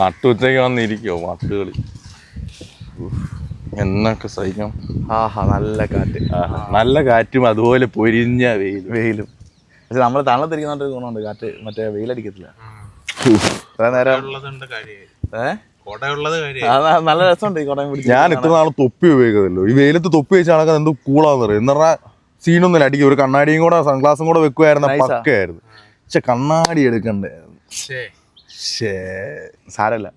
നട്ടുച്ചയ്ക്ക് വന്നിരിക്കോ മാട്ടുകളി എന്നൊക്കെ സഹിക്കാം. നല്ല കാറ്റ്, നല്ല കാറ്റും അതുപോലെ പൊരിഞ്ഞ വെയിലും. പക്ഷെ നമ്മൾ തണലത്തിരിക്കുന്നോണ്ട് ഗുണമുണ്ട്, കാറ്റ് മറ്റേ വെയിലടിക്കത്തില്ല. നേരം നല്ല രസമുണ്ട് ഈ കുടയും പിടിച്ച്. ഞാൻ ഇത്ര നാളെ തൊപ്പി ഉപയോഗിക്കതല്ലോ, ഈ വെയിലത്ത് തൊപ്പി വെച്ച് നടക്കാൻ എന്ത് കൂളാന്ന് പറയും. എന്ന് പറഞ്ഞാൽ സീനൊന്നുമില്ല, അടിക്കും. ഒരു കണ്ണാടിയും കൂടെ സൺഗ്ലാസും കൂടെ വെക്കുമായിരുന്ന പക്കയായിരുന്നു. പക്ഷെ കണ്ണാടി എടുക്കണ്ടേ. സാരല്ല,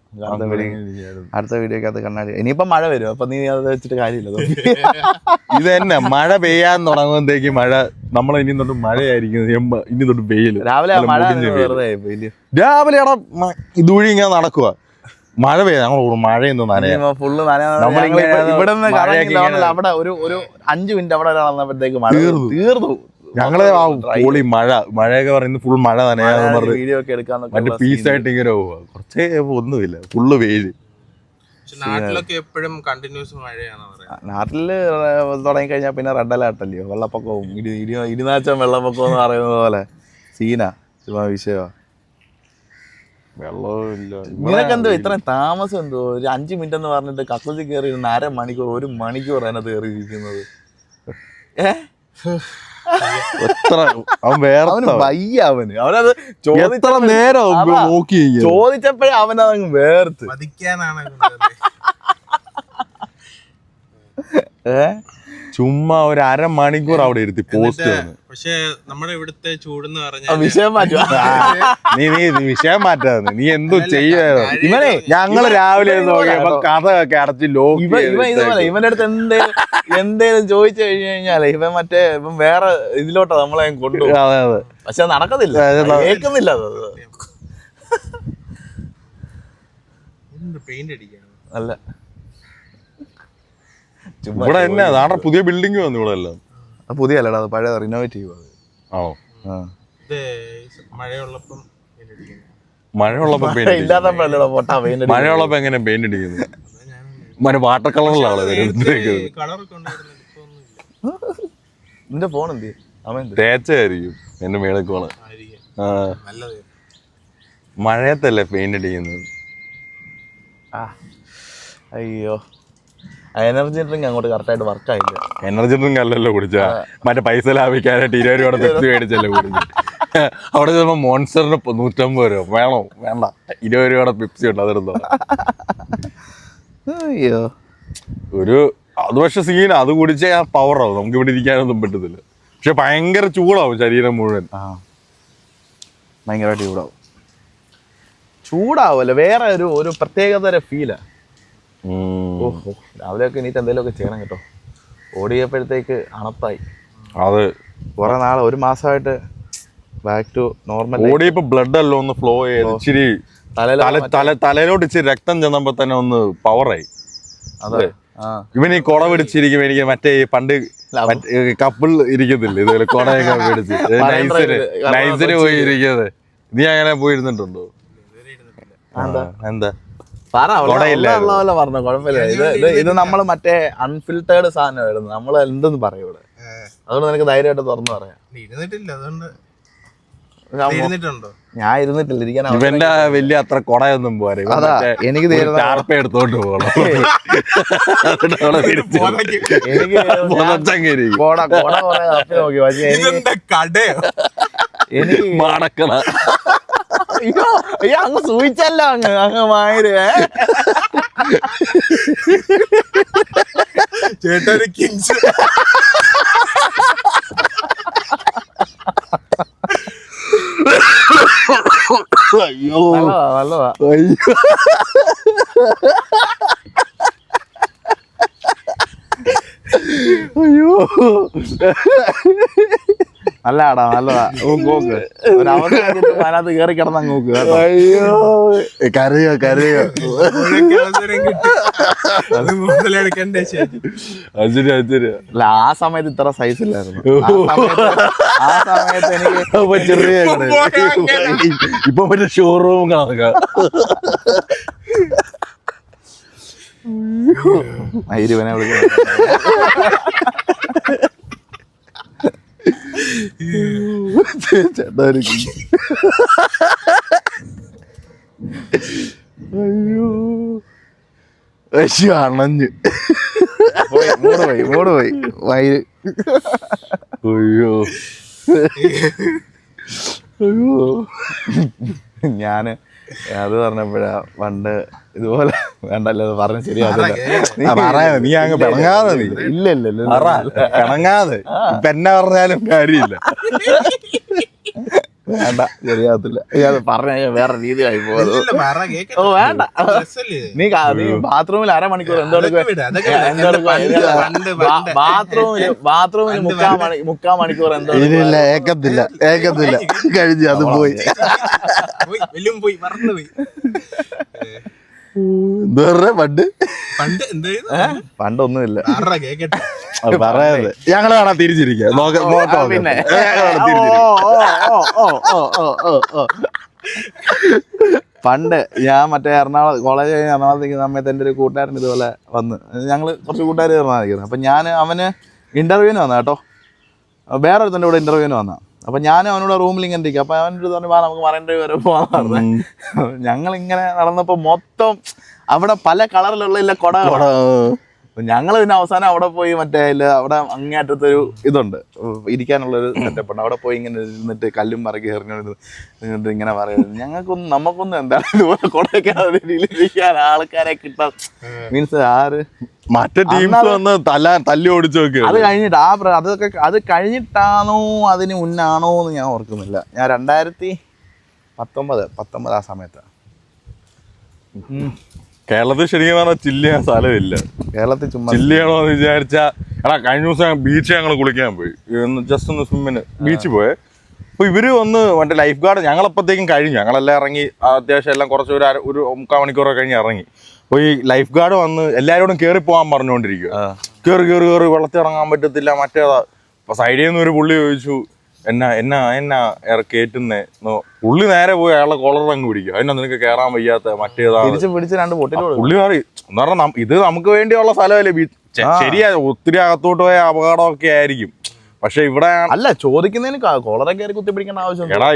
അടുത്ത വീഡിയോക്കകത്ത് കണ്ണാടി. ഇനിയിപ്പം മഴ വരും, അപ്പൊ നീ അത് വെച്ചിട്ട് കാര്യമില്ല. ഇത് തന്നെ മഴ പെയ്യാൻ തുടങ്ങുമ്പോഴത്തേക്ക് മഴ, നമ്മളെ ഇനി തൊട്ട് മഴയായിരിക്കും, ഇനി തൊട്ട് വെയില്. രാവിലെ രാവിലെ ഇതുവഴി ഇങ്ങനെ നടക്കുക, മഴ പെയ്യാ. ഞങ്ങൾ മഴയൊന്നും ഫുള്ള് ഇവിടെ അവിടെ ഒരു 5 മിനിറ്റ് അവിടെ നടന്നപ്പോഴത്തേക്ക് മഴ തീർന്നു. ഞങ്ങള് പൊളി മഴയൊക്കെ പറയുന്നത് ഫുൾ മഴ നനയാന്ന് പറഞ്ഞ് വീഡിയോ ഒക്കെ എടുക്കാൻ മറ്റേ പീസായിട്ട് ഇങ്ങനെ പോവുക. കുറച്ചേ ഒന്നുമില്ല, ഫുള്ള് വെയില്. നാട്ടിലൊക്കെ എപ്പോഴും കണ്ടിന്യൂസ് മഴയാണ്. നാട്ടില് തുടങ്ങി കഴിഞ്ഞാൽ പിന്നെ റെഡ് അലേർട്ട് അല്ലയോ, വെള്ളപ്പൊക്കവും ഇടിനാച്ചം വെള്ളപ്പൊക്കം എന്ന് പറയുന്നത് പോലെ സീനാ വിഷയമാ. വെള്ളമില്ല. നിനക്ക് എന്തോ ഇത്രയും താമസം എന്തോ? ഒരു 5 മിനിറ്റ് എന്ന് പറഞ്ഞിട്ട് കക്കൂസിൽ കയറി 1/2 മണിക്കൂർ 1 മണിക്കൂർ അതിനകത്ത് കയറിയിരിക്കുന്നത്. അവനത് ചോദിച്ചപ്പോഴേ അവനതങ്ങ് വേർത്ത്. ചുമ്മാ ഒരു 1/2 മണിക്കൂർ അവിടെ ഇരുത്തി പോസ്റ്റ്. പക്ഷെ നമ്മുടെ ഇവിടുത്തെ ചൂടെന്ന് പറഞ്ഞാൽ വിഷയം മാറ്റുക. നീ വിഷയം മാറ്റാന്ന്, നീ എന്തോ ചെയ്യുക. ഇവനെ ഞങ്ങള് രാവിലെ നോക്കിയപ്പോ കഥയൊക്കെ അടച്ച് ലോക്ക്. ഇവന്റെ അടുത്ത് എന്തേലും ചോദിച്ചു കഴിഞ്ഞു കഴിഞ്ഞാലേ ഇവൻ വേറെ ഇതിലോട്ടാ നമ്മളെ കൊണ്ടുപോകും. അതെ അതെ. പക്ഷെ നടക്കത്തില്ല, കേൾക്കുന്നില്ല. പെയിന്റ് അടിക്കാണ് അല്ല, ഇവിടെ എന്നാ നാടെ പുതിയ ബിൽഡിംഗ് വന്നു ഇവിടെ എല്ലാം. പുതിയ അല്ലടാ, അത് പഴയ റിനോവേറ്റ് ചെയ്യുക. മഴയുള്ളപ്പോ എങ്ങനെ പെയിന്റ് അടിക്കുന്നത്? മറ്റേ വാട്ടർ കളറിലാണ് നിന്റെ ഫോൺ എന്ത് തേച്ചായിരിക്കും എന്റെ മേളക്കോള്. മഴയത്തല്ലേ പെയിന്റ് അടിക്കുന്നത്. അയ്യോ, എനർജി ഡ്രിങ്ക് അങ്ങോട്ട് കറക്റ്റായിട്ട് വർക്കായില്ല. എനർജി ഡ്രിങ്ക് അല്ലല്ലോ കുടിച്ചാ, മറ്റേ പൈസ ലാഭിക്കാനായിട്ട് 20 രൂപയുടെ പെപ്സി മേടിച്ചല്ലേ കുടിച്ചു. അവിടെ ചിലപ്പോ മോൺസ്റ്ററിന് 150 രൂപ വേണോ? വേണ്ട, 20 രൂപയുടെ പെപ്സി ഉണ്ട്, അതെടുത്തോ. അയ്യോ, അത് പക്ഷെ സീന, അത് കുടിച്ചാൽ ആ പവറാവും. നമുക്ക് ഇവിടെ ഇരിക്കാനൊന്നും പറ്റത്തില്ല. പക്ഷെ ഭയങ്കര ചൂടാവും ശരീരം മുഴുവൻ. ഭയങ്കരമായിട്ട് ചൂടാവുമല്ലോ, വേറെ ഒരു പ്രത്യേകതര ഫീലാ. ഓഹോ, രാവിലെയൊക്കെ എണീറ്റ് എന്തെങ്കിലുമൊക്കെ ചെയ്യണം കേട്ടോ. ഓടിയപ്പോഴത്തേക്ക് അണത്തായി. അത് കുറെ നാളെ, 1 മാസമായിട്ട് ബാക്ക് ടു നോർമൽ. ഓടിയപ്പോ ബ്ലഡ് എല്ലാം ഒന്ന് ഫ്ലോ ചെയ്ത് ഇച്ചിരി തലയിലോട്ട് ഇച്ചിരി രക്തം ചെന്നപ്പോ തന്നെ ഒന്ന് പവറായി. അതെ, ഇവൻ ഈ കുട പിടിച്ചിരിക്കും. എനിക്ക് മറ്റേ പണ്ട് കപ്പിൾ ഇരിക്കത്തില്ല, ഇതുപോലെ കുടയൊക്കെ പിടിച്ച് നൈസിന് പോയി ഇരിക്കുന്നത്. നീ അങ്ങനെ പോയിരുന്നിട്ടുണ്ടോ? എന്താ പറഞ്ഞ കുഴപ്പമില്ല. ഇത് നമ്മള് മറ്റേ അൺഫിൽറ്റേർഡ് സാധനമായിരുന്നു. നമ്മൾ എന്തെന്ന് പറയും ഇവിടെ, അതുകൊണ്ട് നിനക്ക് ധൈര്യമായിട്ട് തുറന്നു പറയാം. ഞാൻ ഇരുന്നിട്ടില്ല, ഇരിക്കാൻ. ഇവന്റെ വലിയ അത്ര കൊടയൊന്നും പോരെ, എനിക്ക് ടാർപ്പ എടുത്തോണ്ട് പോകണം. എനിക്ക് മടക്കണ അയ്യോ, അങ്ങ് സൂചിച്ചല്ലോ, അങ്ങ് മായര് ചേട്ടൊരു കിങ്സ്. അയ്യോ, നല്ലതാ. അയ്യോ, നല്ലതാടാ, നല്ലതാ. നോക്ക്, അതിനകത്ത് കയറി കിടന്ന നോക്ക്. അയ്യോ, കരയോ കരയോ. അല്ല, ആ സമയത്ത് ഇത്ര സൈസ് ഇല്ലായിരുന്നു. ആ സമയത്ത് എനിക്ക് ചെറിയ ഇപ്പൊ മറ്റേ ഷോറൂം കണക്കാം. ഇരുവനെ വിളിക്കാം. ചേട്ടാ ഒരു അയ്യോ അണഞ്ഞ് പോയി മൂട് പോയി വയറ്. അയ്യോ അയ്യോ ഞാന് അത് പറഞ്ഞപ്പോഴാ പണ്ട് ഇതുപോലെ വേണ്ടല്ലോ പറഞ്ഞ ശരിയാ പറയാ നീ അങ്ങ് പിണങ്ങാതെ നീ ഇല്ല പിണങ്ങാതെ ഇപ്പൊ എന്നെ പറഞ്ഞാലും കാര്യമില്ല. വേണ്ട ശരിയാകത്തില്ല. പറഞ്ഞ വേറെ രീതിയായി പോകുന്നത്. ഓ വേണ്ട നീ ബാത്റൂമിൽ അരമണിക്കൂർ ബാത്റൂമിൽ മുക്കാ മണിക്കൂർ എന്തോ ഇല്ല ഏക്കത്തില്ല കഴിഞ്ഞു അത് പോയി. എന്താ പണ്ടൊന്നുമില്ല പറയാതെ ഞങ്ങള് കാണാൻ തിരിച്ചിരിക്കുക. പിന്നെ പണ്ട് ഞാൻ മറ്റേ എറണാകുളം കോളേജ് കഴിഞ്ഞ് എറണാകുളത്ത് നിൽക്കുന്ന സമയത്ത് എൻ്റെ ഒരു കൂട്ടുകാരൻ ഇതുപോലെ വന്ന് ഞങ്ങൾ കുറച്ച് കൂട്ടുകാർ എറണാകുളം. അപ്പം ഞാൻ അവന് ഇൻ്റർവ്യൂവിന് വന്ന കേട്ടോ, വേറെ ഒരുത്തൻ്റെ കൂടെ ഇൻ്റർവ്യൂവിന് വന്ന. അപ്പം ഞാനും അവനോട് റൂമിൽ ഇങ്ങനെ ഇരിക്കും. അപ്പം അവനൊരു പറഞ്ഞു വാ നമുക്ക് മറൈൻ ഡ്രൈവ് വരെ പോകാൻ പറഞ്ഞു. ഞങ്ങളിങ്ങനെ നടന്നപ്പോൾ മൊത്തം അവിടെ പല കളറിലുള്ള ഇല്ല കൊട. ഞങ്ങൾ പിന്നെ അവസാനം അവിടെ പോയി മറ്റേ അവിടെ അങ്ങേറ്റത്തൊരു ഇതുണ്ട് ഇരിക്കാനുള്ളൊരു സെറ്റപ്പ് ഉണ്ട്. അവിടെ പോയി ഇങ്ങനെ ഇരുന്നിട്ട് കല്ലും മറക്കി എറിഞ്ഞിട്ട് ഇങ്ങനെ പറയുന്നത് നമുക്കൊന്നും എന്താണ് ഇതുപോലെ കൊടയ്ക്കാതെ ഇരിക്കാൻ ആൾക്കാരെ കിട്ടാൻ മീൻസ് ആര് മറ്റേ ടീംസ് വന്ന് തല്ലി ഓടിച്ചു നോക്കി. അത് കഴിഞ്ഞിട്ട് അത് കഴിഞ്ഞിട്ടാണോ അതിന് മുന്നാണോ എന്ന് ഞാൻ ഓർക്കുന്നില്ല. ഞാൻ 2019 ആ സമയത്ത് കേരളത്തിൽ ശരിക്കും പറഞ്ഞാൽ ചില്ല് ചെയ്യാൻ സ്ഥലമില്ല. കേരളത്തിൽ ചുമ്മാ ചില്ല് ചെയ്യണമെന്ന് വിചാരിച്ചാ കഴിഞ്ഞ ദിവസം ബീച്ച് ഞങ്ങൾ കുളിക്കാൻ പോയി, ജസ്റ്റ് ഒന്ന് സ്വിമ്മിന് ബീച്ചിൽ പോയെ. അപ്പൊ ഇവര് വന്ന് മറ്റേ ലൈഫ് ഗാർഡ് ഞങ്ങളപ്പോഴത്തേക്കും കഴിഞ്ഞു, ഞങ്ങളെല്ലാം ഇറങ്ങി അത്യാവശ്യം എല്ലാം കുറച്ച് ഒരു 3/4 മണിക്കൂറൊക്കെ കഴിഞ്ഞ് ഇറങ്ങി. അപ്പോൾ ഈ ലൈഫ് ഗാർഡ് വന്ന് എല്ലാവരോടും കയറി പോകാൻ പറഞ്ഞുകൊണ്ടിരിക്കുക. കയറി വെള്ളത്തിൽ ഇറങ്ങാൻ പറ്റത്തില്ല മറ്റേതാ. അപ്പൊ സൈഡിൽ നിന്ന് ഒരു പുള്ളി ചോദിച്ചു എന്നാ കയറ്റുന്നേ. പുള്ളി നേരെ പോയി അയാളെ കോളർ അങ്ങ് പിടിക്കുക. അതിനാ നിനക്ക് കയറാൻ വയ്യാത്ത മറ്റേതാ പുള്ളി മാറി എന്ന് പറഞ്ഞാൽ ഇത് നമുക്ക് വേണ്ടിയുള്ള സ്ഥലമല്ലേ ബീച്ച്. ശരിയാ ഒത്തിരി അകത്തോട്ട് പോയ അപകടമൊക്കെ ആയിരിക്കും. പക്ഷെ ഇവിടെ അല്ല ചോദിക്കുന്നതിന് കോളറെ കയറി കുത്തിപ്പിടിക്കേണ്ട ആവശ്യം. എടാ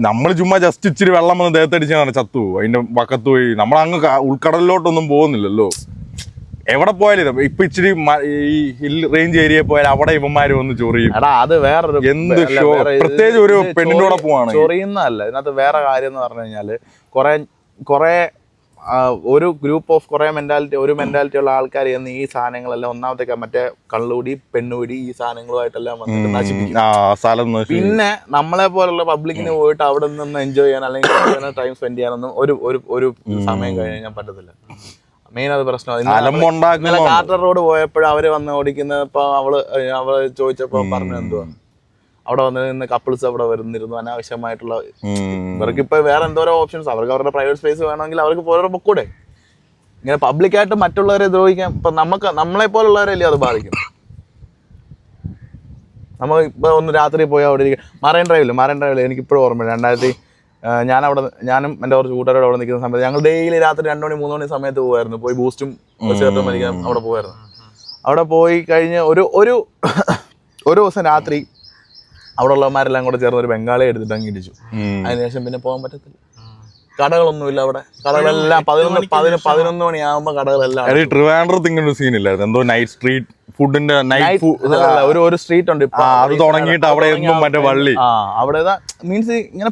നമ്മൾ ചുമ്മാ ജസ്റ്റ് ഇച്ചിരി വെള്ളം വന്ന് ദേഹത്തടിച്ചാൽ ചത്തുപോകും. അതിന്റെ പക്കത്ത് പോയി നമ്മളങ്ങ് ഉൾക്കടലിലോട്ടൊന്നും പോകുന്നില്ലല്ലോ. എവിടെ പോയാലും ഇപ്പൊ ഇച്ചിരി ഈ ഹിൽ റേഞ്ച് ഏരിയ പോയാൽ അവിടെ ഇവന്മാര് വന്ന് ചൊറിയും. അത് വേറൊരു എന്ത് ഷോ, പ്രത്യേകിച്ച് ഒരു പെണ്ണിന്റെ കൂടെ പോവാണ്. ചൊറിയുന്നതല്ല ഇതിനകത്ത് വേറെ കാര്യം എന്ന് പറഞ്ഞു കഴിഞ്ഞാല് കുറെ ഒരു ഗ്രൂപ്പ് ഓഫ് കുറെ മെന്റാലിറ്റി ഉള്ള ആൾക്കാർ എന്ന് ഈ സാധനങ്ങളെല്ലാം ഒന്നാമത്തെ മറ്റേ കള്ളുകൂടി പെണ്ണുകൂടി ഈ സാധനങ്ങളുമായിട്ടെല്ലാം വന്നിട്ട് നശിപ്പിക്കും. പിന്നെ നമ്മളെ പോലുള്ള പബ്ലിക്കിന് പോയിട്ട് അവിടെ നിന്ന് എൻജോയ് ചെയ്യാൻ അല്ലെങ്കിൽ ടൈം സ്പെൻഡ് ചെയ്യാനൊന്നും ഒരു സമയം കഴിഞ്ഞാൽ പറ്റത്തില്ല. മെയിൻ അത് പ്രശ്നം. കാർട്ടർ റോഡ് പോയപ്പോഴും അവര് വന്ന് ഓടിക്കുന്നത്. ഇപ്പൊ അവള് ചോദിച്ചപ്പോ പറഞ്ഞു എന്തുവാ അവിടെ വന്ന് നിന്ന് കപ്പിൾസ് അവിടെ വരുന്നിരുന്നു അനാവശ്യമായിട്ടുള്ള. ഇവർക്ക് ഇപ്പൊ വേറെ എന്തോരോ ഓപ്ഷൻസ്, അവർക്ക് അവരുടെ പ്രൈവറ്റ് സ്പേസ് വേണമെങ്കിൽ അവർക്ക് പോരോ പൊക്കൂടെ. ഇങ്ങനെ പബ്ലിക്കായിട്ട് മറ്റുള്ളവരെ ദ്രോഹിക്കാൻ ഇപ്പൊ നമ്മളെ പോലുള്ളവരല്ലേ അത് ബാധിക്കും. നമ്മൾ ഇപ്പൊ ഒന്ന് രാത്രി പോയാൽ അവിടെ ഇരിക്കും. മറൈൻ ഡ്രൈവില് എനിക്കിപ്പോഴും ഓർമ്മ. ഞാനും എൻ്റെ കുറച്ച് കൂട്ടുകാരോട് അവിടെ നിൽക്കുന്ന സമയത്ത് ഞങ്ങൾ ഡെയിലി രാത്രി 2 മണി 3 മണി സമയത്ത് പോകുമായിരുന്നു. പോയി ബൂസ്റ്റും ചേർത്തും മേടിക്കാൻ അവിടെ പോകുമായിരുന്നു. അവിടെ പോയി കഴിഞ്ഞ് ഒരു ദിവസം രാത്രി അവിടെ ഉള്ളവന്മാരെല്ലാം കൂടെ ചേർന്ന് ഒരു ബംഗാളി എടുത്തിട്ട് അങ്ങ് ഇടിച്ചു. അതിനുശേഷം പിന്നെ പോകാൻ പറ്റത്തില്ല. കടകളൊന്നുമില്ല അവിടെ. കടകളെല്ലാം 11 മണിയാകുമ്പോ കടകളെല്ലാം. ട്രിവാൻഡ്രത്ത് ഇങ്ങനെ സീനില്ലായിരുന്നു, എന്തോ നൈറ്റ് സ്ട്രീറ്റ് ഫുഡിന്റെ ഒരു സ്ട്രീറ്റ് ഉണ്ട് അത് തുടങ്ങിയിട്ട് അവിടെ മറ്റേ വള്ളി അവിടെ മീൻസ് ഇങ്ങനെ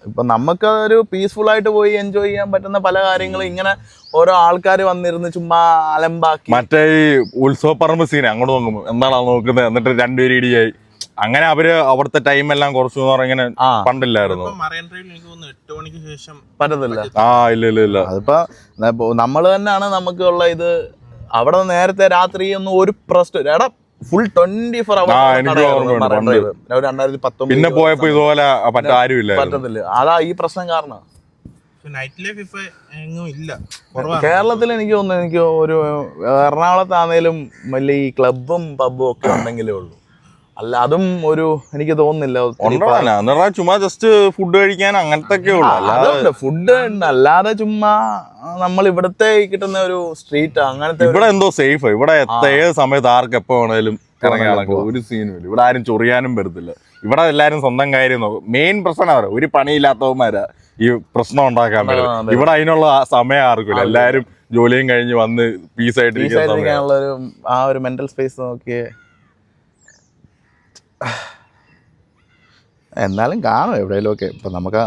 ഇപ്പൊ നമുക്ക് ഒരു പീസ്ഫുൾ ആയിട്ട് പോയി എൻജോയ് ചെയ്യാൻ പറ്റുന്ന പല കാര്യങ്ങളും ഇങ്ങനെ ഓരോ ആൾക്കാർ വന്നിരുന്ന് ചുമ്മാ അലമ്പാക്കി. മറ്റേ ഈ ഉത്സവ പറമ്പ് സീൻ അങ്ങോട്ട് നോക്കുമ്പോ എന്താണ് നോക്കുന്നത്, എന്നിട്ട് 2 പേര് ഇടിയായി. അങ്ങനെ അവര് അവിടുത്തെ ടൈം എല്ലാം കുറച്ചു ഇങ്ങനെ പണ്ടില്ലായിരുന്നു. പറ്റത്തില്ല. ഇല്ല അതിപ്പോ നമ്മള് തന്നെയാണ് നമുക്കുള്ള ഇത്. അവിടെ നേരത്തെ രാത്രി ഒന്നും ഒരു പ്രശ്നം എടാ ഫുൾ 24 hours. പിന്നെ പോയപ്പോ ഇതുപോലെ പറ്റത്തില്ല. അതാ ഈ പ്രശ്നം കാരണം. കേരളത്തിൽ എനിക്ക് തോന്നുന്നു എനിക്ക് ഒരു എറണാകുളത്താണേലും വലിയ ഈ ക്ലബും പബ്ബും ഒക്കെ ഉണ്ടെങ്കിലേ ഉള്ളൂ. അല്ല അതും ഒരു എനിക്ക് തോന്നുന്നില്ല. ചുമ്മാ ജസ്റ്റ് ഫുഡ് കഴിക്കാൻ അങ്ങനത്തെ ഒക്കെ ഉള്ളു. ഫുഡ് അല്ലാതെ ചുമ്മാ നമ്മൾ ഇവിടത്തെ കിട്ടുന്ന ഒരു സ്ട്രീറ്റ് അങ്ങനത്തെ. ഇവിടെ എന്തോ സേഫ്. ഇവിടെ ഏത് സമയത്ത് ആർക്ക് എപ്പോ വേണേലും ഇറങ്ങി നടക്കും, ഒരു സീനും ഇല്ല. ഇവിടെ ആരും ചൊറിയാനും പറ്റത്തില്ല. ഇവിടെ എല്ലാരും സ്വന്തം കാര്യം നോക്കും. മെയിൻ പ്രശ്നം പറയാം, ഒരു പണിയില്ലാത്തവന്മാരാ ഈ പ്രശ്നം ഉണ്ടാക്കാൻ പറ്റും. ഇവിടെ അതിനുള്ള സമയം ആർക്കില്ല. എല്ലാരും ജോലിയും കഴിഞ്ഞ് വന്ന് പീസായിട്ടിരിക്കാനുള്ള ആ ഒരു മെന്റൽ സ്പേസ് നോക്കിയേ. എന്നാലും കാണും എവിടെയെങ്കിലും ഒക്കെ. ഇപ്പൊ നമുക്ക്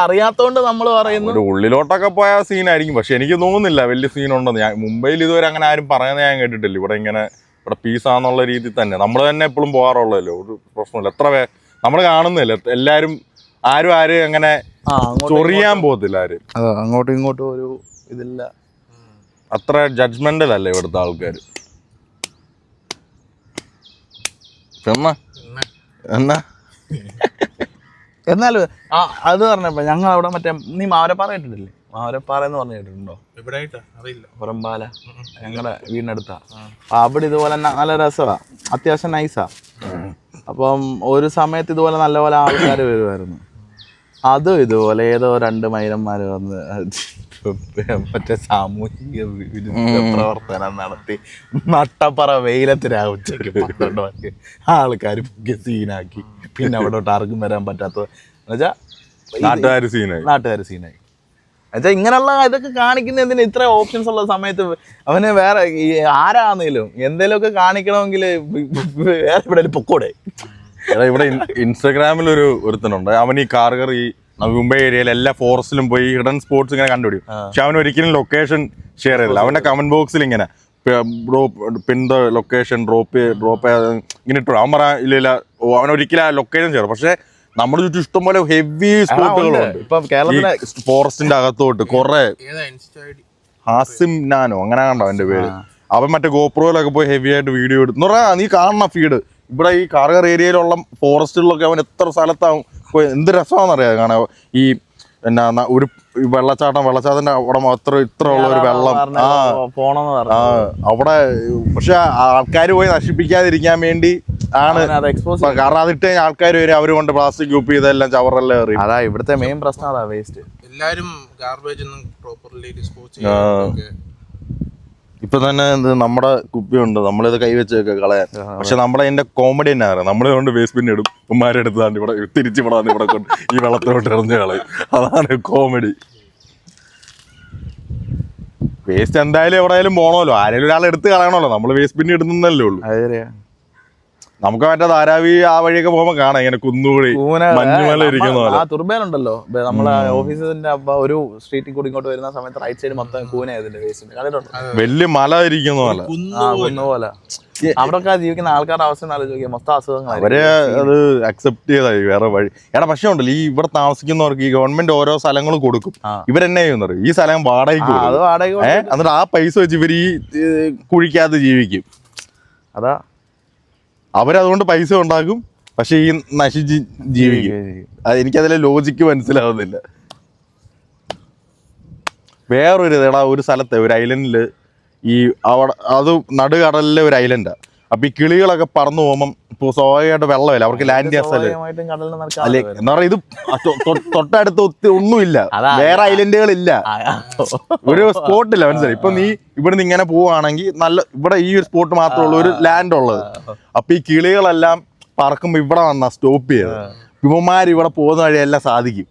അറിയാത്തോണ്ട് നമ്മൾ പറയുന്നു. ഒരു ഉള്ളിലോട്ടൊക്കെ പോയ സീനായിരിക്കും, പക്ഷെ എനിക്ക് തോന്നുന്നില്ല വലിയ സീനുണ്ടെന്ന്. ഞാൻ മുംബൈയിൽ ഇതുവരെ അങ്ങനെ ആരും പറയുന്നത് ഞാൻ കേട്ടിട്ടില്ല. ഇവിടെ പീസാന്നുള്ള രീതിയിൽ തന്നെ നമ്മൾ തന്നെ എപ്പോഴും പോകാറുള്ളല്ലോ, ഒരു പ്രശ്നമില്ല. നമ്മൾ കാണുന്നില്ല എല്ലാരും. ആരും അങ്ങനെ ചൊറിയാൻ പോകത്തില്ല ആരും. അങ്ങോട്ടും ഇങ്ങോട്ടും ഒരു ഇതില്ല, അത്ര ജഡ്ജ്മെന്റലല്ല ഇവിടുത്തെ ആൾക്കാർ. എന്നാലും അത് പറഞ്ഞപ്പോ ഞങ്ങൾ അവിടെ മറ്റേ നീ മാവരപ്പാറ കേട്ടിട്ടില്ലേ? മാവരപ്പാറ എന്ന് പറഞ്ഞു കേട്ടിട്ടുണ്ടോ? പുറമ്പാല ഞങ്ങളുടെ വീടിനടുത്താ. അവിടെ ഇതുപോലെ നല്ല രസമാണ്, അത്യാവശ്യം നൈസാ. അപ്പം ഒരു സമയത്ത് ഇതുപോലെ നല്ലപോലെ ആൾക്കാർ വരുമായിരുന്നു. അതും ഇതുപോലെ ഏതോ 2 മൈലന്മാർ വന്ന് മറ്റേ സാമൂഹിക വിരുദ്ധ പ്രവർത്തനം നടത്തി നട്ടപ്പറ വെയിലത്ത് ഉച്ചയ്ക്ക് 12 മണിക്ക് ആൾക്കാർ സീനാക്കി. പിന്നെ അവിടോട്ട് ആർക്കും വരാൻ പറ്റാത്തത് എന്നുവെച്ചാൽ നാട്ടുകാർ സീനായി. എന്നുവെച്ചാൽ ഇങ്ങനെയുള്ള ഇതൊക്കെ കാണിക്കുന്ന എന്തിനാ? ഇത്ര ഓപ്ഷൻസ് ഉള്ള സമയത്ത് അവന് വേറെ ആരാന്നേലും എന്തെങ്കിലുമൊക്കെ കാണിക്കണമെങ്കിൽ വേറെ ഇവിടെ പൊക്കോടെ. ഇവിടെ ഇൻസ്റ്റാഗ്രാമിൽ ഒരുത്തനുണ്ട്. അവൻ ഈ കാർഗർ ഈ മുംബൈ ഏരിയയിൽ എല്ലാ ഫോറസ്റ്റിലും പോയി ഹിഡൻ സ്പോട്സ് ഇങ്ങനെ കണ്ടുപിടിക്കും. പക്ഷെ അവൻ ഒരിക്കലും ലൊക്കേഷൻ ഷെയർ ചെയ്തില്ല. അവന്റെ കമന്റ് ബോക്സിൽ ഇങ്ങനെ പിൻ ദ ലൊക്കേഷൻ ഡ്രോപ്പ് ഇങ്ങനെ ഇട്ടു. അവൻ പറയാ ഇല്ല, അവൻ ഒരിക്കലും ആ ലൊക്കേഷൻ ഷെയർ. പക്ഷെ നമ്മുടെ ചുറ്റും ഇഷ്ടംപോലെ ഹെവി സ്പോട്ടുകളുണ്ട്. ഫോറസ്റ്റിന്റെ അകത്തോട്ട് കുറെ ഹാസിം നാനോ അങ്ങനെ കണ്ടോ അവന്റെ പേര്. അവൻ മറ്റേ ഗോപ്രോയിലൊക്കെ പോയി ഹെവി ആയിട്ട് വീഡിയോ എടുത്തു എന്ന് പറഞ്ഞാൽ നീ കാണുന്ന ഫീഡ്. ഇവിടെ ഈ കാർഗർ ഏരിയയിലുള്ള ഫോറസ്റ്റുകളിലൊക്കെ അവൻ എത്ര സ്ഥലത്താവും എന്ത് രസമാണെന്നറിയാം കാണാൻ. ഈ എന്നാ ഒരു വെള്ളച്ചാട്ടത്തിന്റെ അവിടെ ഇത്ര ഉള്ള ഒരു വെള്ളം അവിടെ. പക്ഷെ ആൾക്കാർ പോയി നശിപ്പിക്കാതിരിക്കാൻ വേണ്ടി ആണ്. കാരണം അതിട്ട് ആൾക്കാർ വരും, അവര് കൊണ്ട് പ്ലാസ്റ്റിക് യൂപ്പ് ചെയ്തെല്ലാം ചവറെല്ലാം എറിയും. അതാ ഇവിടുത്തെ മെയിൻ പ്രശ്നം, അതാ വേസ്റ്റ്. എല്ലാരും ഗാർബേജ് ഒന്നും പ്രോപ്പർലി ഡിസ്പോസ് ചെയ്യാൻ. ഇപ്പൊ തന്നെ നമ്മുടെ കുപ്പിയുണ്ട്, നമ്മളിത് കൈവച്ചൊക്കെ കളയാൻ. പക്ഷെ നമ്മുടെ അതിന്റെ കോമഡി തന്നെ അറിയാം. നമ്മളിതുകൊണ്ട് വേസ്റ്റ് ബിൻ ഇടും, ഉമ്മാരെടുത്താണ്ട് ഇവിടെ തിരിച്ചിവിടാന്ന് ഇവിടെ കൊണ്ട് ഈ വെള്ളത്തിലോട്ട് എറിഞ്ഞ് കളയും. അതാണ് കോമഡി. വേസ്റ്റ് എന്തായാലും എവിടെയാലും പോണമല്ലോ, ആരെങ്കിലും ഒരാൾ എടുത്ത് കളയണമല്ലോ. നമ്മൾ വേസ്റ്റ് ബിൻ ഇടുന്നല്ലേ ഉള്ളൂ. നമുക്ക് മറ്റേ ധാരാവി ആ വഴിയൊക്കെ പോകുമ്പോ കാണാം ഇങ്ങനെ കുന്നുകൂടി മഞ്ഞുമല ഇരിക്കുന്ന പോലെ. തുർബേലുണ്ടല്ലോ നമ്മളെ ഓഫീസിന്റെ ഒരു സ്ട്രീറ്റിൽ കൂടി ഇങ്ങോട്ട് വരുന്ന സമയത്ത് റൈറ്റ് സൈഡ് മൊത്തം കൂനായതിന്റെ വേസ്റ്റ് വലിയ മല ഇരിക്കുന്ന പോലെ. കുന്നുപോലെ അവിടെ ജീവിക്കുന്ന ആൾക്കാരുടെ അവസ്ഥ ആലോചിക്കുക. മൊത്തം അസുഖങ്ങൾ അവരെ അത് അക്സെപ്റ്റ് ചെയ്തായി, വേറെ വഴി. പക്ഷേ ഉണ്ടല്ലോ ഈ ഇവിടെ താമസിക്കുന്നവർക്ക് ഈ ഗവൺമെന്റ് ഓരോ സ്ഥലങ്ങളും കൊടുക്കും. ഇവരെന്നെ ചെയ്യുന്നത് ഈ സ്ഥലം വാടകയ്ക്ക് എന്നിട്ട് ആ പൈസ വെച്ച് ഇവർ ഈ കുഴിക്കകത്ത് ജീവിക്കും. അതാ അവരതുകൊണ്ട് പൈസ ഉണ്ടാക്കും, പക്ഷെ ഈ നശിച്ച് ജീവിക്കും. എനിക്കതിലെ ലോജിക്ക് മനസ്സിലാവുന്നില്ല. വേറൊരു ഒരു സ്ഥലത്തെ ഒരു ഐലൻഡില് ഈ അവിടെ അത് നടുകടലിലെ ഒരു ഐലൻഡാ. അപ്പൊ ഈ കിളികളൊക്കെ പറന്നു പോകുമ്പം ഇപ്പൊ സ്വാഭാവികമായിട്ട് വെള്ളമില്ല, അവർക്ക് ലാൻഡ് ചെയ്യാൻ സ്ഥലം അല്ലെ. എന്താ പറയാ, ഇത് തൊട്ടടുത്ത് ഒന്നുമില്ല, വേറെ ഐലൻഡുകളില്ല, ഒരു സ്പോട്ടില്ല. മനസ്സിലായി? ഇപ്പൊ നീ ഇവിടുന്ന് ഇങ്ങനെ പോവുകയാണെങ്കിൽ നല്ല ഇവിടെ ഈ ഒരു സ്പോട്ട് മാത്രമേ ഉള്ളൂ ഒരു ലാൻഡ് ഉള്ളത്. അപ്പൊ ഈ കിളികളെല്ലാം പറക്കുമ്പോ ഇവിടെ വന്നാ സ്റ്റോപ്പ് ചെയ്ത് ഇവന്മാർ ഇവിടെ പോകുന്ന വഴിയെല്ലാം സാധിക്കും.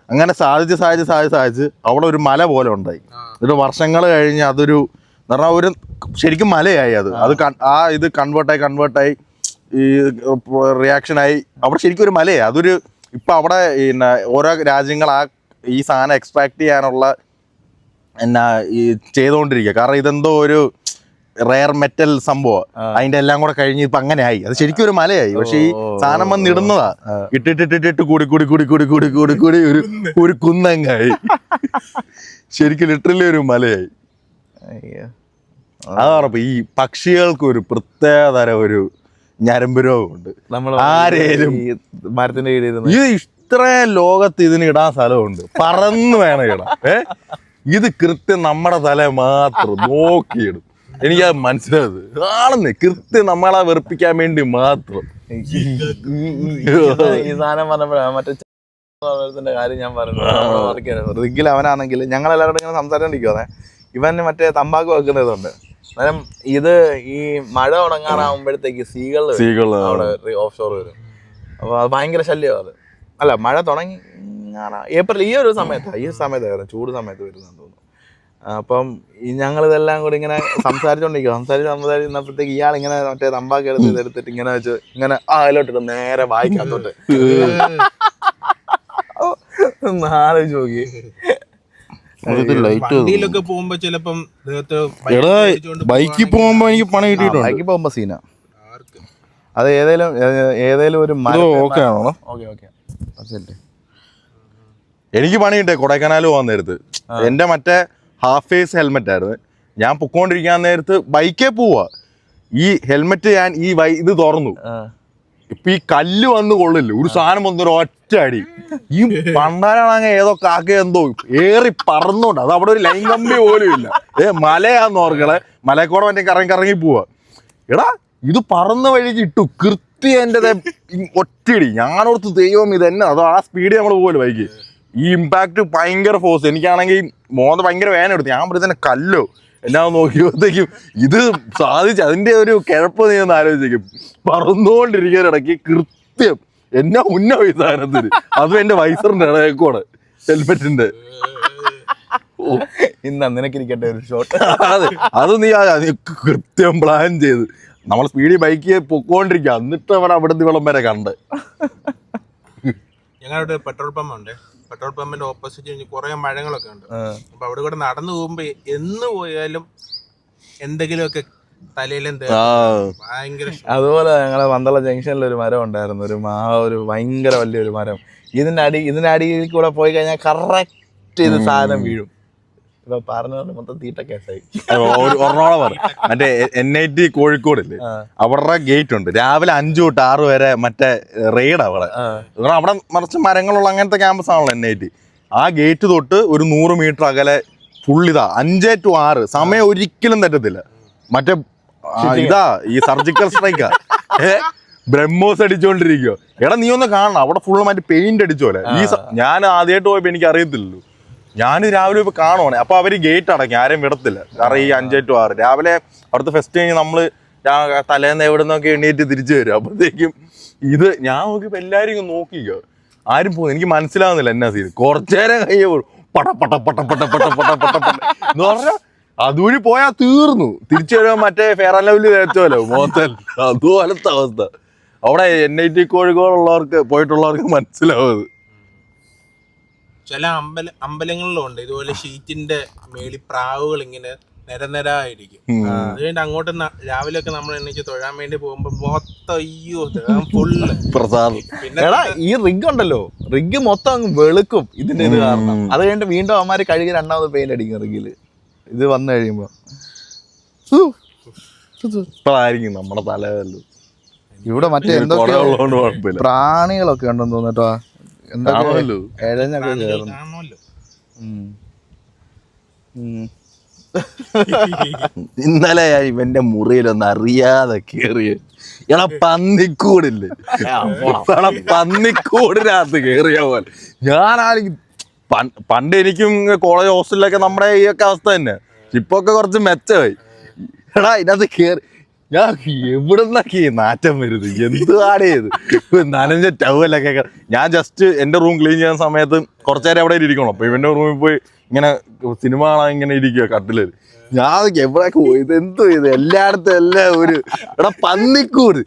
അങ്ങനെ സാധിച്ച് അവിടെ ഒരു മല പോലെ ഉണ്ടായി. എന്നിട്ട് വർഷങ്ങൾ കഴിഞ്ഞ് അതൊരു പറഞ്ഞാൽ ഒരു ശരിക്കും മലയായി. ഇത് കൺവേർട്ടായി ഈ റിയാക്ഷനായി അവിടെ ശരിക്കും ഒരു മലയായി. അതൊരു ഇപ്പൊ അവിടെ പിന്നെ ഓരോ രാജ്യങ്ങൾ ഈ സാധനം എക്സ്ട്രാക്ട് ചെയ്യാനുള്ള ഈ ചെയ്തുകൊണ്ടിരിക്കുക. കാരണം ഇതെന്തോ ഒരു റെയർ മെറ്റൽ സംഭവം, അതിന്റെ എല്ലാം കൂടെ കഴിഞ്ഞ് ഇപ്പൊ അങ്ങനെ ആയി. അത് ശരിക്കും ഒരു മലയായി. പക്ഷെ ഈ സാധനം വന്ന് ഇടുന്നതാ, ഇട്ടിട്ട് കൂടി ഒരു കുന്നങ്ങായി. ശരിക്കും ലിറ്ററലി ഒരു മലയായി. അതാണ് ഈ പക്ഷികൾക്ക് ഒരു പ്രത്യേക തരം ഒരു ഞരമ്പ് രോഗമുണ്ട്. ആരേലും മരത്തിന്റെ ഇത് ഇത്ര ലോകത്ത് ഇതിന് ഇടാൻ സ്ഥലമുണ്ട്, പറന്ന് വേണം ഇടാൻ. ഇത് കൃത്യം നമ്മുടെ തല മാത്രം നോക്കിയിടും. എനിക്കത് മനസ്സിലായത് ആണെന്ന്, കൃത്യം നമ്മളെ വെറുപ്പിക്കാൻ വേണ്ടി മാത്രം. ഈ സാധനം പറഞ്ഞപ്പോഴാണ് മറ്റേ കാര്യം ഞാൻ പറഞ്ഞു. റിഗിൽ അവനാണെങ്കിൽ ഞങ്ങളെല്ലാവരോടും ഇങ്ങനെ സംസാരിച്ചോണ്ടിരിക്കുവാണേ. ഇവന് മറ്റേ തമ്പാക്ക് വെക്കുന്നതുണ്ട്. അന്നേരം ഇത് ഈ മഴ തുടങ്ങാറാകുമ്പോഴത്തേക്ക് സീകൾ അവിടെ ഓഫ് ഷോർ വരും. അപ്പോൾ അത് ഭയങ്കര ശല്യമാണ്. അത് അല്ല, മഴ തുടങ്ങാറാ ഏപ്രിൽ ഈ സമയത്തായിരുന്നു, ചൂട് സമയത്ത് വരുന്നതെന്ന് തോന്നുന്നു. അപ്പം ഞങ്ങളിതെല്ലാം കൂടി ഇങ്ങനെ സംസാരിച്ചോണ്ടിരിന്നപ്പോഴത്തേക്ക് ഇയാളിങ്ങനെ മറ്റേ തമ്പാക്ക് എടുത്തിട്ട് ഇങ്ങനെ വെച്ച് ഇങ്ങനെ അതിലോട്ടിട്ട് നേരെ വായിക്കാത്തോട്ട് ആലോചിച്ച് നോക്കി. വണ്ടിയിലൊക്കെ പോകുമ്പോ ചിലപ്പം ബൈക്കിൽ പോകുമ്പോ എനിക്ക് പണി കിട്ടിയിട്ടുണ്ട്. ബൈക്കിൽ പോകുമ്പോ സീനാ. അത് ഏതേലും ഒരു ഓക്കെ ആണോ? ഓക്കെ എനിക്ക് പണി കിട്ടേ കൊടൈക്കനാൽ പോകാൻ നേരത്ത്. എന്റെ മറ്റേ ഹാഫ് ഫേസ് ഹെൽമെറ്റ് ആയിരുന്നു. ഞാൻ പൊക്കോണ്ടിരിക്കാൻ നേരത്ത് ബൈക്കേ പോവാ, ഈ ഹെൽമെറ്റ് ഞാൻ ഇത് തുറന്നു. ഇപ്പൊ ഈ കല്ല് വന്ന് കൊള്ളില്ല, ഒരു സാധനം വന്നൊരു ഒറ്റ അടി. ഈ പണ്ടാരാണെങ്കിൽ ഏതോ കാക്ക എന്തോ ഏറി പറന്നോണ്ട്, അത് അവിടെ ഒരു ലൈൻ കമ്പി പോലും ഇല്ല. മലയാന്ന് ഓർക്കളെ, മലക്കോടെ മറ്റേ കറങ്ങി പോവാ. എടാ ഇത് പറന്ന വഴിക്ക് ഇട്ടു കൃത്യം എൻ്റെ ഒറ്റയടി. ഞാനോർത്ത് ദൈവം ഇതെന്നെ, അതോ ആ സ്പീഡ് നമ്മൾ പോലും ബൈക്ക്. ഈ ഇമ്പാക്ട് ഭയങ്കര ഫോഴ്സ്. എനിക്കാണെങ്കിൽ മോന്ത ഭയങ്കര വേന എടുത്തു. ഞാൻ പറഞ്ഞ തന്നെ കല്ലോ എന്നാ നോക്കിയപ്പോഴത്തേക്കും ഇത് സാധിച്ചു. അതിന്റെ ഒരു കിഴപ്പ് നീ ഒന്ന് ആലോചിക്കും. പറന്നുകൊണ്ടിരിക്കാനിടയ്ക്ക് കൃത്യം എന്നാ ഉന്നയി സാധനത്തിന്, അതും എന്റെ വൈസറിന്റെ ഇടയ്ക്കോടെ ഹെൽമെറ്റിന്റെ. ഇന്നാ നിനക്കിരിക്കട്ടെ ഒരു ഷോട്ട്. അത് നീ കൃത്യം പ്ലാൻ ചെയ്ത് നമ്മൾ സ്പീഡിൽ ബൈക്ക് പൊക്കോണ്ടിരിക്കുക. എന്നിട്ട് അവിടെ വിളം വരെ കണ്ട്. ഞങ്ങളുടെ പെട്രോൾ പമ്പ് ഉണ്ട്. പെട്രോൾ പമ്പിന്റെ ഓപ്പോസിറ്റ് കുറെ മരങ്ങളൊക്കെ ഉണ്ട്. അപ്പൊ അവിടെ കൂടെ നടന്നു പോകുമ്പോ എന്ന് പോയാലും എന്തെങ്കിലുമൊക്കെ തലയിലും ഭയങ്കര. അതുപോലെ ഞങ്ങളെ പന്തള ജംഗ്ഷനിൽ ഒരു മരം ഉണ്ടായിരുന്നു, ഒരു ഭയങ്കര വലിയൊരു മരം. ഇതിന്റെ അടിയിൽ കൂടെ പോയി കഴിഞ്ഞാൽ കറക്റ്റ് ഇത് സാധനം വീഴും. ഇപ്പൊ പറഞ്ഞ മൊത്തം തീറ്റ കേസായി. ഒരെണ്ണോളം മറ്റേ NIT കോഴിക്കോടില്ലേ, അവരുടെ ഗേറ്റ് ഉണ്ട്. രാവിലെ 5 തൊട്ട് 6 വരെ മറ്റേ റെയ്ഡ് അവിടെ. അവിടെ മറിച്ച് മരങ്ങളുള്ള അങ്ങനത്തെ ക്യാമ്പസ് ആണല്ലോ NIT. ആ ഗേറ്റ് തൊട്ട് ഒരു 100 മീറ്റർ അകലെ ഫുള്ളിതാ 5 to 6 സമയം ഒരിക്കലും തെറ്റത്തില്ല. മറ്റേ ഇതാ ഈ സർജിക്കൽ സ്ട്രൈക്കാ, ബ്രഹ്മോസ് അടിച്ചോണ്ടിരിക്കോ. എടാ നീ ഒന്ന് കാണണം, അവിടെ ഫുള്ള് മറ്റേ പെയിന്റ് അടിച്ചോലെ. ഞാൻ ആദ്യമായിട്ട് പോയപ്പോ എനിക്ക് അറിയത്തില്ലല്ലോ. ഞാൻ രാവിലെ ഇപ്പൊ കാണുവാണേ, അപ്പൊ അവര് ഗേറ്റ് അടയ്ക്കും, ആരെയും വിടത്തില്ല. കാരണം ഈ 5 to 6 രാവിലെ അവിടുത്തെ ഫെസ്റ്റ് കഴിഞ്ഞ് നമ്മള് തലേന്ന് എവിടെ നിന്നൊക്കെ എണ്ണീറ്റ് തിരിച്ചു വരും. അപ്പോഴത്തേക്കും ഇത് ഞാൻ നോക്കിയപ്പോ എല്ലാരും ഇങ്ങ് നോക്കിക്കോ, ആരും പോകും. എനിക്ക് മനസ്സിലാവുന്നില്ല എന്നാ സീൻ. കുറച്ചേരം കഴിയുമ്പോ പട പട പട പട പട പട പട പട എന്ന് പറഞ്ഞാൽ അതുവഴി പോയാ തീർന്നു. തിരിച്ചു വരുമ്പോ മറ്റേ ഫെയർ ആൻഡ് ലവ്ലി തേച്ചോലോ മോത്തൽ, അതുപോലത്തെ അവസ്ഥ. അവിടെ NIT കോഴിക്കോടുള്ളവർക്ക് പോയിട്ടുള്ളവർക്ക് മനസ്സിലാവും. ചില അമ്പലങ്ങളിലും ഉണ്ട് ഇതുപോലെ ഷീറ്റിന്റെ മേളി പ്രാവുകൾ ഇങ്ങനെ നിരനിരായിരിക്കും. അത് കഴിഞ്ഞിട്ട് അങ്ങോട്ട് രാവിലെ ഒക്കെ നമ്മൾ എണീച്ച് തൊഴാൻ വേണ്ടി പോകുമ്പോ മൊത്തം അയ്യോ ഫുള്ള് പ്രസാദം. എടാ ഈ റിഗ് ഉണ്ടല്ലോ, റിഗ് മൊത്തം അങ്ങ് വെളുക്കും ഇതിന്റെ ഇത് കാരണം. അത് കഴിഞ്ഞിട്ട് വീണ്ടും അവന്മാര് കഴുകി രണ്ടാമത് പെയിന്റ് അടിക്കും റിഗില്. ഇത് വന്നു കഴിയുമ്പോ ഇപ്പഴായിരിക്കും നമ്മുടെ തലവല്ലോ. ഇവിടെ മറ്റേ എന്തൊക്കെയോ പ്രാണികളൊക്കെ ഉണ്ടെന്ന് തോന്നട്ടോ. എന്താണല്ലോ എഴഞ്ഞൊക്കെ കേറുന്നു. ഇന്നലെ ഇവന്റെ മുറിയിലൊന്ന് അറിയാതെ കേറിയ എടാ പന്നിക്കൂടില്ലേ, പന്നിക്കൂടിനകത്ത് കേറിയ പോലെ ഞാനാണെങ്കിൽ പണ്ട് എനിക്കും കോളേജ് ഹോസ്റ്റലിലൊക്കെ നമ്മുടെ ഈ ഒക്കെ അവസ്ഥ തന്നെ. ഇപ്പൊക്കെ കുറച്ച് മെച്ചമായി. എടാ ഇതിനകത്ത് കേറി ഞാൻ എവിടുന്നൊക്കെ നാറ്റം വരുന്നത്, എന്തുവാടേ ഇത് നനഞ്ഞ ടവലൊക്കെ. ഞാൻ ജസ്റ്റ് എന്റെ റൂം ക്ലീൻ ചെയ്യുന്ന സമയത്ത് കുറച്ചേരം എവിടെ ഇരിക്കണം. അപ്പൊ ഇവന്റെ റൂമിൽ പോയി ഇങ്ങനെ സിനിമ കാണാൻ ഇങ്ങനെ ഇരിക്കുക കട്ടില്. ഞാൻ എവിടെയൊക്കെ പോയി, ഇത് എന്തോ ഇത് എല്ലായിടത്തും എല്ലാം ഒരു എടാ പന്നിക്കൂട്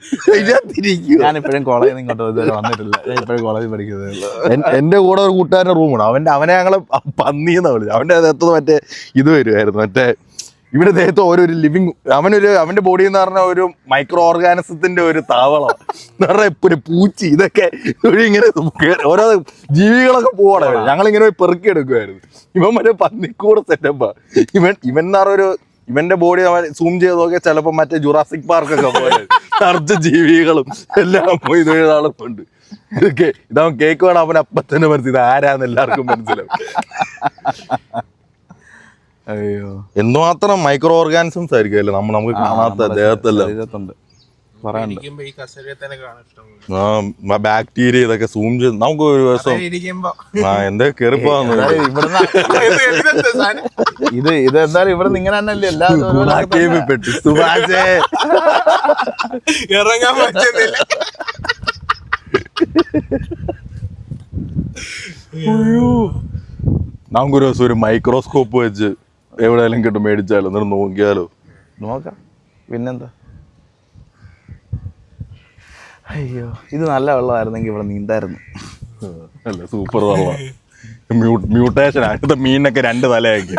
ഞാനിപ്പോഴും കോളേജിൽ ഇങ്ങോട്ട് വന്നിട്ടില്ല. ഞാൻ ഇപ്പോഴും കോളേജിൽ പഠിക്കുന്നത്. എന്റെ കൂടെ ഒരു കൂട്ടുകാരന്റെ റൂമാണ്. അവനെ ഞങ്ങള് പന്നിയെന്നാ വിളിച്ചത്. അവന്റെ ദേഹത്ത് മറ്റേ ഇത് വരുമായിരുന്നു, മറ്റേ ഇവിടെ ദേഹത്ത് ഓരോ ലിവിങ്. അവന്റെ ബോഡി എന്ന് പറഞ്ഞ ഒരു മൈക്രോ ഓർഗാനിസത്തിന്റെ ഒരു താവളം എന്ന് പറഞ്ഞാൽ ഇപ്പൊ ഒരു പൂച്ചി ഇതൊക്കെ ഇങ്ങനെ ഓരോ ജീവികളൊക്കെ പോവാണ്. ഞങ്ങളിങ്ങനെ പോയി പെറുക്കി എടുക്കുമായിരുന്നു. ഇവൻ മറ്റേ പന്നിക്കൂടെ സെറ്റപ്പാ. ഇവൻ എന്ന് പറഞ്ഞൊരു ഇവന്റെ ബോഡി അവൻ സൂം ചെയ്ത് നോക്കിയാൽ ചിലപ്പോ മറ്റേ ജുറാസിക് പാർക്കൊക്കെ പോലെ നിറച്ച ജീവികളും എല്ലാം പോയി ഇതൊരാളുണ്ട്. ഇതൊക്കെ ഇതവൻ കേക്ക് വേണം, അവൻ അപ്പൊ തന്നെ മനസ്സിൽ ഇത് ആരാന്ന് എല്ലാവർക്കും മനസ്സിലാവും. അയ്യോ എന്തുമാത്രം മൈക്രോ ഓർഗാനിസംസ് ആയിരിക്കുമല്ലോ നമുക്ക് കാണാത്ത ദേഹത്തെല്ലാം. പറയാനുണ്ട്. ഇരിക്കുമ്പോ ഈ കസേരയെ തന്നെ കാണാൻ ഇഷ്ടം ബാക്ടീരിയ ഇതൊക്കെ സൂം ചെയ്ത് നമുക്ക് ഒരു ദിവസം ഇരിക്കുമ്പോ എന്താ കേറിപ്പോന്ന് ഇവിടുന്ന് ഇത് എന്തായാലും ഇവിടുന്ന് ഇങ്ങനെ തന്നെയല്ലേ എല്ലാ പെട്ടു സുഭാഷേ ഇറങ്ങാൻ പറ്റുന്നില്ല. നമുക്കൊരു ദിവസം ഒരു മൈക്രോസ്കോപ്പ് വെച്ച് എവിടെയെങ്കിലും കിട്ടും മേടിച്ചാലോ എന്നിട്ട് നോക്കിയാലോ. നോക്കാം പിന്നെന്താ. അയ്യോ ഇത് നല്ല വെള്ളമായിരുന്നെങ്കിൽ ഇവിടെ നീന്തായിരുന്നു. അല്ല സൂപ്പർ വെള്ളം. മ്യൂട്ടേഷൻ അടുത്ത മീനൊക്കെ 2 തലയാക്കി.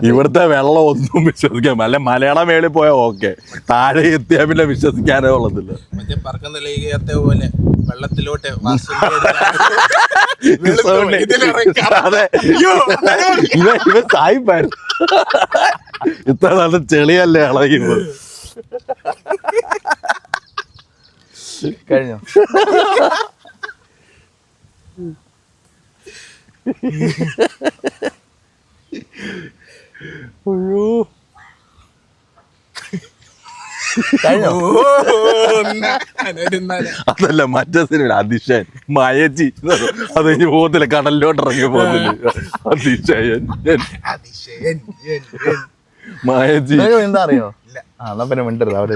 ഇവിടുത്തെ വെള്ളം ഒന്നും വിശ്വസിക്കാൻ അല്ല. മലയാളം മേളിൽ പോയാൽ ഓക്കെ, താഴെ എത്തിയാൽ പിന്നെ വിശ്വസിക്കാനേ ഉള്ളതില്ല. മറ്റേ പറക്കം തലയിലത്തെ പോലെ വെള്ളത്തിലോട്ട് അതെ ഇവ സായിപ്പായിരുന്നു. ഇത്ര നല്ല ചെളിയല്ലേ ഇളകിപ്പോ. കഴിഞ്ഞോ? അയ്യോ കഴിഞ്ഞോ? അതല്ല മറ്റേ സിനിമ അതിശയൻ മയച്ചി അത് കഴിഞ്ഞ് പോകത്തില്ല, കടലിലോട്ട് ഇറങ്ങി പോകുന്നില്ല. അതിശയൻ മയച്ചി എന്താ അറിയോ? എന്നാ പിന്നെ മിണ്ടരുത് അവിടെ.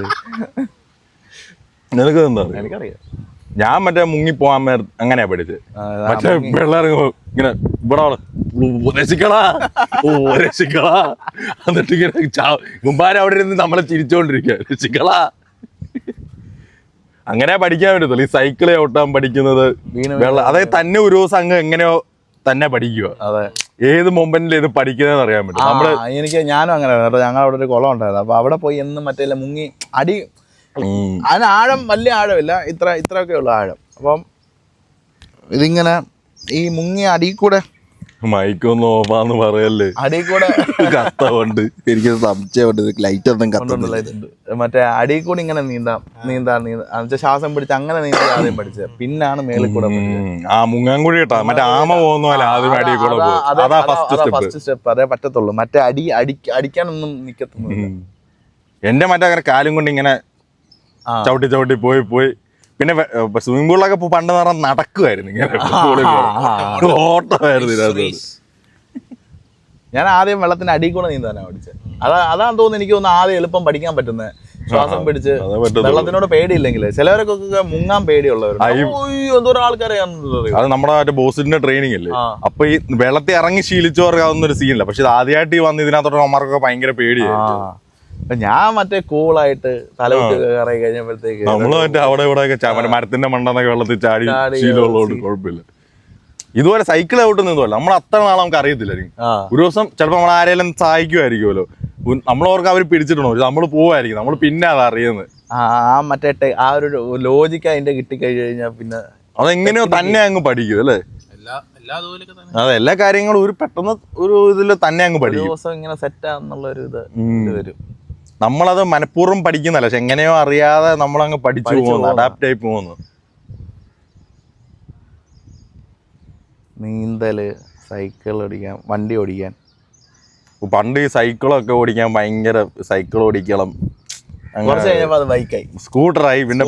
നിനക്ക് എന്താ എനിക്കറിയാം. ഞാൻ മറ്റേ മുങ്ങിപ്പോവാൻ അങ്ങനെയാ പഠിച്ചത്. മറ്റേ വെള്ളം ഇറങ്ങുമ്പോ ഇങ്ങനെ ഇവിടെ രക്ഷിക്കളാ രക്ഷിക്കളാ എന്നിട്ട് ഇങ്ങനെ മുമ്പാരെ അവിടെ ഇരുന്ന് നമ്മളെ ചിരിച്ചോണ്ടിരിക്കുക, രക്ഷിക്കളാ. അങ്ങനെ പഠിക്കാൻ പറ്റത്തുള്ളൂ. ഈ സൈക്കിള് ഓട്ടാൻ പഠിക്കുന്നത് വെള്ളം, അതായത് തന്നെ ഒരു ദിവസം അങ്ങ് എങ്ങനെയോ തന്നെ പഠിക്കുക. അതെ, ഏത് മൊമെന്റിൽ ഇത് പഠിക്കുന്നതെന്ന് അറിയാൻ പറ്റും. നമ്മള് ഞാനും അങ്ങനെ ഞങ്ങൾ അവിടെ ഒരു കുളം ഉണ്ടായിരുന്നു. അപ്പൊ അവിടെ പോയി എന്നും മറ്റേ മുങ്ങി അടി, അതിന് ആഴം വലിയ ആഴമില്ല, ഇത്രയൊക്കെ ഉള്ളു ആഴം. അപ്പം ഇതിങ്ങനെ ഈ മുങ്ങി അടി കൂടെ മൈക്കൊന്നും ഓഫാന്ന് പറയല്ലേ, അടി കൂടെ കഷ്ടമുണ്ട്. എനിക്ക് സംശയമുണ്ട് ലൈറ്റ് ഒന്നും കത്തുന്നില്ല. മറ്റേ അടി കൂടെ ഇങ്ങനെ നീന്താൻ ശ്വാസം പിടിച്ച് അങ്ങനെ നീന്താൻ ആദ്യം പഠിച്ചത്. പിന്നാണ് മേളിൽ കൂടെ ആ മുങ്ങാൻ കൂടി കേട്ടോ. മറ്റേ ആമ പോകുന്ന പോലെ ആദ്യം അടി കൂടെ അതാ ഫസ്റ്റ് സ്റ്റെപ്പ്. അതേ പറ്റത്തുള്ളൂ. മറ്റേ അടിക്കാനൊന്നും നിക്കത്തൊന്നുമില്ല. എന്റെ മറ്റേ അങ്ങനെ കാലും കൊണ്ട് ഇങ്ങനെ ചവിട്ടി പോയി പിന്നെ സ്വിമ്മിംഗ് പൂളിലൊക്കെ പണ്ട് നിറം നടക്കുമായിരുന്നു, ഇങ്ങനെ ഓട്ടമായിരുന്നു. ഞാൻ ആദ്യം വെള്ളത്തിന്റെ അടി കൂടെ നീന്താനാണ് പഠിച്ചത്. അതാന്ന് തോന്നുന്നു എനിക്ക് തോന്നുന്നു ആദ്യം എളുപ്പം പഠിക്കാൻ പറ്റുന്നത്. ശ്വാസം പിടിച്ച് വെള്ളത്തിനോട് പേടിയില്ലെങ്കിൽ. ചിലവർക്കൊക്കെ മുങ്ങാൻ പേടിയുള്ളവർ എന്തോരം ആൾക്കാരെ. അത് നമ്മുടെ മറ്റേ ബോസിന്റെ ട്രെയിനിങ് അല്ലേ, അപ്പൊ ഈ വെള്ളത്തിൽ ഇറങ്ങി ശീലിച്ചവർക്ക് അതൊന്നും ഒരു സീനില്ല. പക്ഷെ ഇത് ആദ്യമായിട്ട് ഈ വന്ന് ഇതിനകത്തോട്ട് അമ്മമാർക്കൊക്കെ ഭയങ്കര പേടിയായിരുന്നു. ഞാൻ മറ്റേ കൂളായിട്ട് തലവിട്ട് കയറി കഴിഞ്ഞപ്പോഴത്തേക്ക് നമ്മള് മറ്റേ അവിടെ ഇവിടെ ഒക്കെ മരത്തിന്റെ മണ്ടെന്നൊക്കെ വെള്ളത്തിൽ ചാടി ശീലമുള്ളതുകൊണ്ട് കുഴപ്പമില്ല. ഇതുപോലെ സൈക്കിൾ ഔട്ടുന്നതുപോലെ നമ്മൾ അത്ര നാളെ നമുക്ക് അറിയത്തില്ലായിരിക്കും. ഒരു ദിവസം ചിലപ്പോൾ നമ്മൾ ആരെങ്കിലും സഹായിക്കുമായിരിക്കുമല്ലോ, നമ്മളവർക്ക് അവർ പിടിച്ചിട്ടുണ്ടോ, നമ്മൾ പോവായിരിക്കും, നമ്മൾ പിന്നെ അത് അറിയുന്നത്. മറ്റേ ആ ഒരു ലോജിക്ക് അതിന്റെ കിട്ടിക്കഴിഞ്ഞു കഴിഞ്ഞാൽ പിന്നെ അതെങ്ങനെയോ തന്നെ അങ്ങ് പഠിക്കും അല്ലേ. അതെ, എല്ലാ കാര്യങ്ങളും ഒരു പെട്ടെന്ന് ഒരു ഇതില് തന്നെ അങ്ങ് പഠിക്കും. ദിവസം ഇങ്ങനെ സെറ്റാന്നുള്ള ഒരു ഇത് വരും. നമ്മളത് മനഃപൂർവ്വം പഠിക്കുന്നല്ല, പക്ഷെ എങ്ങനെയോ അറിയാതെ നമ്മളങ്ങ് പഠിച്ചു പോകുന്നു, അഡാപ്റ്റ് ആയി പോകുന്നു. നീന്തല്, സൈക്കിൾ ഓടിക്കാൻ, വണ്ടി ഓടിക്കാൻ. പണ്ട് ഈ സൈക്കിളൊക്കെ ഓടിക്കാൻ ഭയങ്കര, സൈക്കിൾ ഓടിക്കണം. കുറച്ച് കഴിഞ്ഞപ്പോ അത് ബൈക്കായി, സ്കൂട്ടറായി, പിന്നെ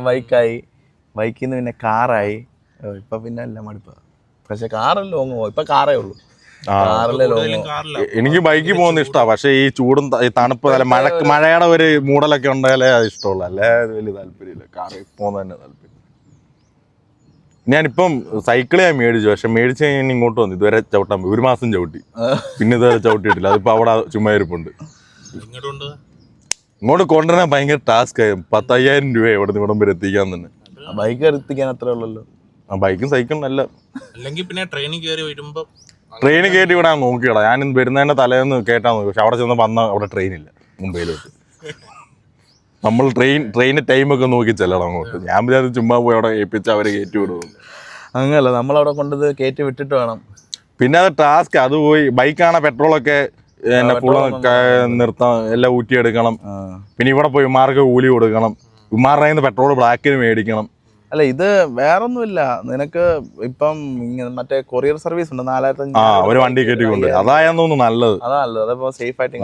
ബൈക്കായി, ബൈക്കിൽ നിന്ന് പിന്നെ കാറായി. ഇപ്പൊ പിന്നെ എല്ലാം മടുപ്പ. പക്ഷെ കാറല്ല ലോങ് പോകും. ഇപ്പൊ കാറേ ഉള്ളൂ. എനിക്ക് ബൈക്കിൽ പോകുന്നത് ഇഷ്ടമാണ്. പക്ഷെ ഈ ചൂടും ഈ തണുപ്പ് അല്ല മഴയുടെ ഒരു മൂടലൊക്കെ ഉണ്ടായാലേ അത് ഇഷ്ടമുള്ളൂ, അല്ലേ വലിയ താല്പര്യമില്ല. കാറിൽ പോകുന്നത് തന്നെ താല്പര്യം. ഞാനിപ്പം സൈക്കിൾ ഞാൻ മേടിച്ചു, പക്ഷെ മേടിച്ച് കഴിഞ്ഞാൽ ഇങ്ങോട്ട് വന്നു. ഇതുവരെ ചവിട്ടാൻ പോയി, 1 മാസം ചവിട്ടി, പിന്നെ ഇതുവരെ ചവിട്ടിയിട്ടില്ല. അതിപ്പോ അവിടെ ചുമ്മാ ഇരിപ്പുണ്ട്. ഇങ്ങോട്ട് കൊണ്ടുവരാൻ ഭയങ്കര ടാസ്ക് ആയി. 10,000 രൂപ ഇവിടെ നിന്ന് ഇവിടം വരെ എത്തിക്കാൻ തന്നെ. ബൈക്ക് എത്തിക്കാൻ അത്രേ ഉള്ളല്ലോ. ബൈക്കും സൈക്കിളും നല്ല. അല്ലെങ്കിൽ പിന്നെ ട്രെയിനിൽ കയറി വരുമ്പോ ട്രെയിൻ കയറ്റി വിടാൻ നോക്കിയടാ. ഞാൻ വരുന്നതിന്റെ തലേന്ന് കേട്ടാൻ നോക്കി, പക്ഷെ അവിടെ ചെന്ന് വന്ന അവിടെ ട്രെയിനില്ല മുംബൈയിലോട്ട്. നമ്മൾ ട്രെയിനിന്റെ ടൈമൊക്കെ നോക്കി ചെല്ലണം അങ്ങോട്ട്. ഞാൻ വിചാരിച്ചു ചുമ്മാ പോയി അവിടെ ഏൽപ്പിച്ച് അവരെ കയറ്റി വിടും. അങ്ങനല്ല, നമ്മളവിടെ കൊണ്ടത് കയറ്റി വിട്ടിട്ട് വേണം. പിന്നെ അത് ടാസ്ക്. അത് പോയി ബൈക്കാണ് പെട്രോളൊക്കെ ഫുള്ള് നിർത്താൻ, എല്ലാം ഊറ്റിയെടുക്കണം. പിന്നെ ഇവിടെ പോയി ഉമ്മാർക്ക് കൂലി കൊടുക്കണം, ഉമ്മാരുടെ കയ്യിൽ നിന്ന് പെട്രോൾ ബ്ലാക്കിന് മേടിക്കണം. അല്ല, ഇത് വേറൊന്നുമില്ല. നിനക്ക് ഇപ്പം മറ്റേ കൊറിയർ സർവീസ് ഉണ്ട്, 4,500 ഒരു വണ്ടി കയറ്റിക്കൊണ്ട്. അതായെന്ന് തോന്നുന്നു നല്ലത്. അതാ നല്ലത്. അതപ്പോ സേഫ് ആയിട്ട്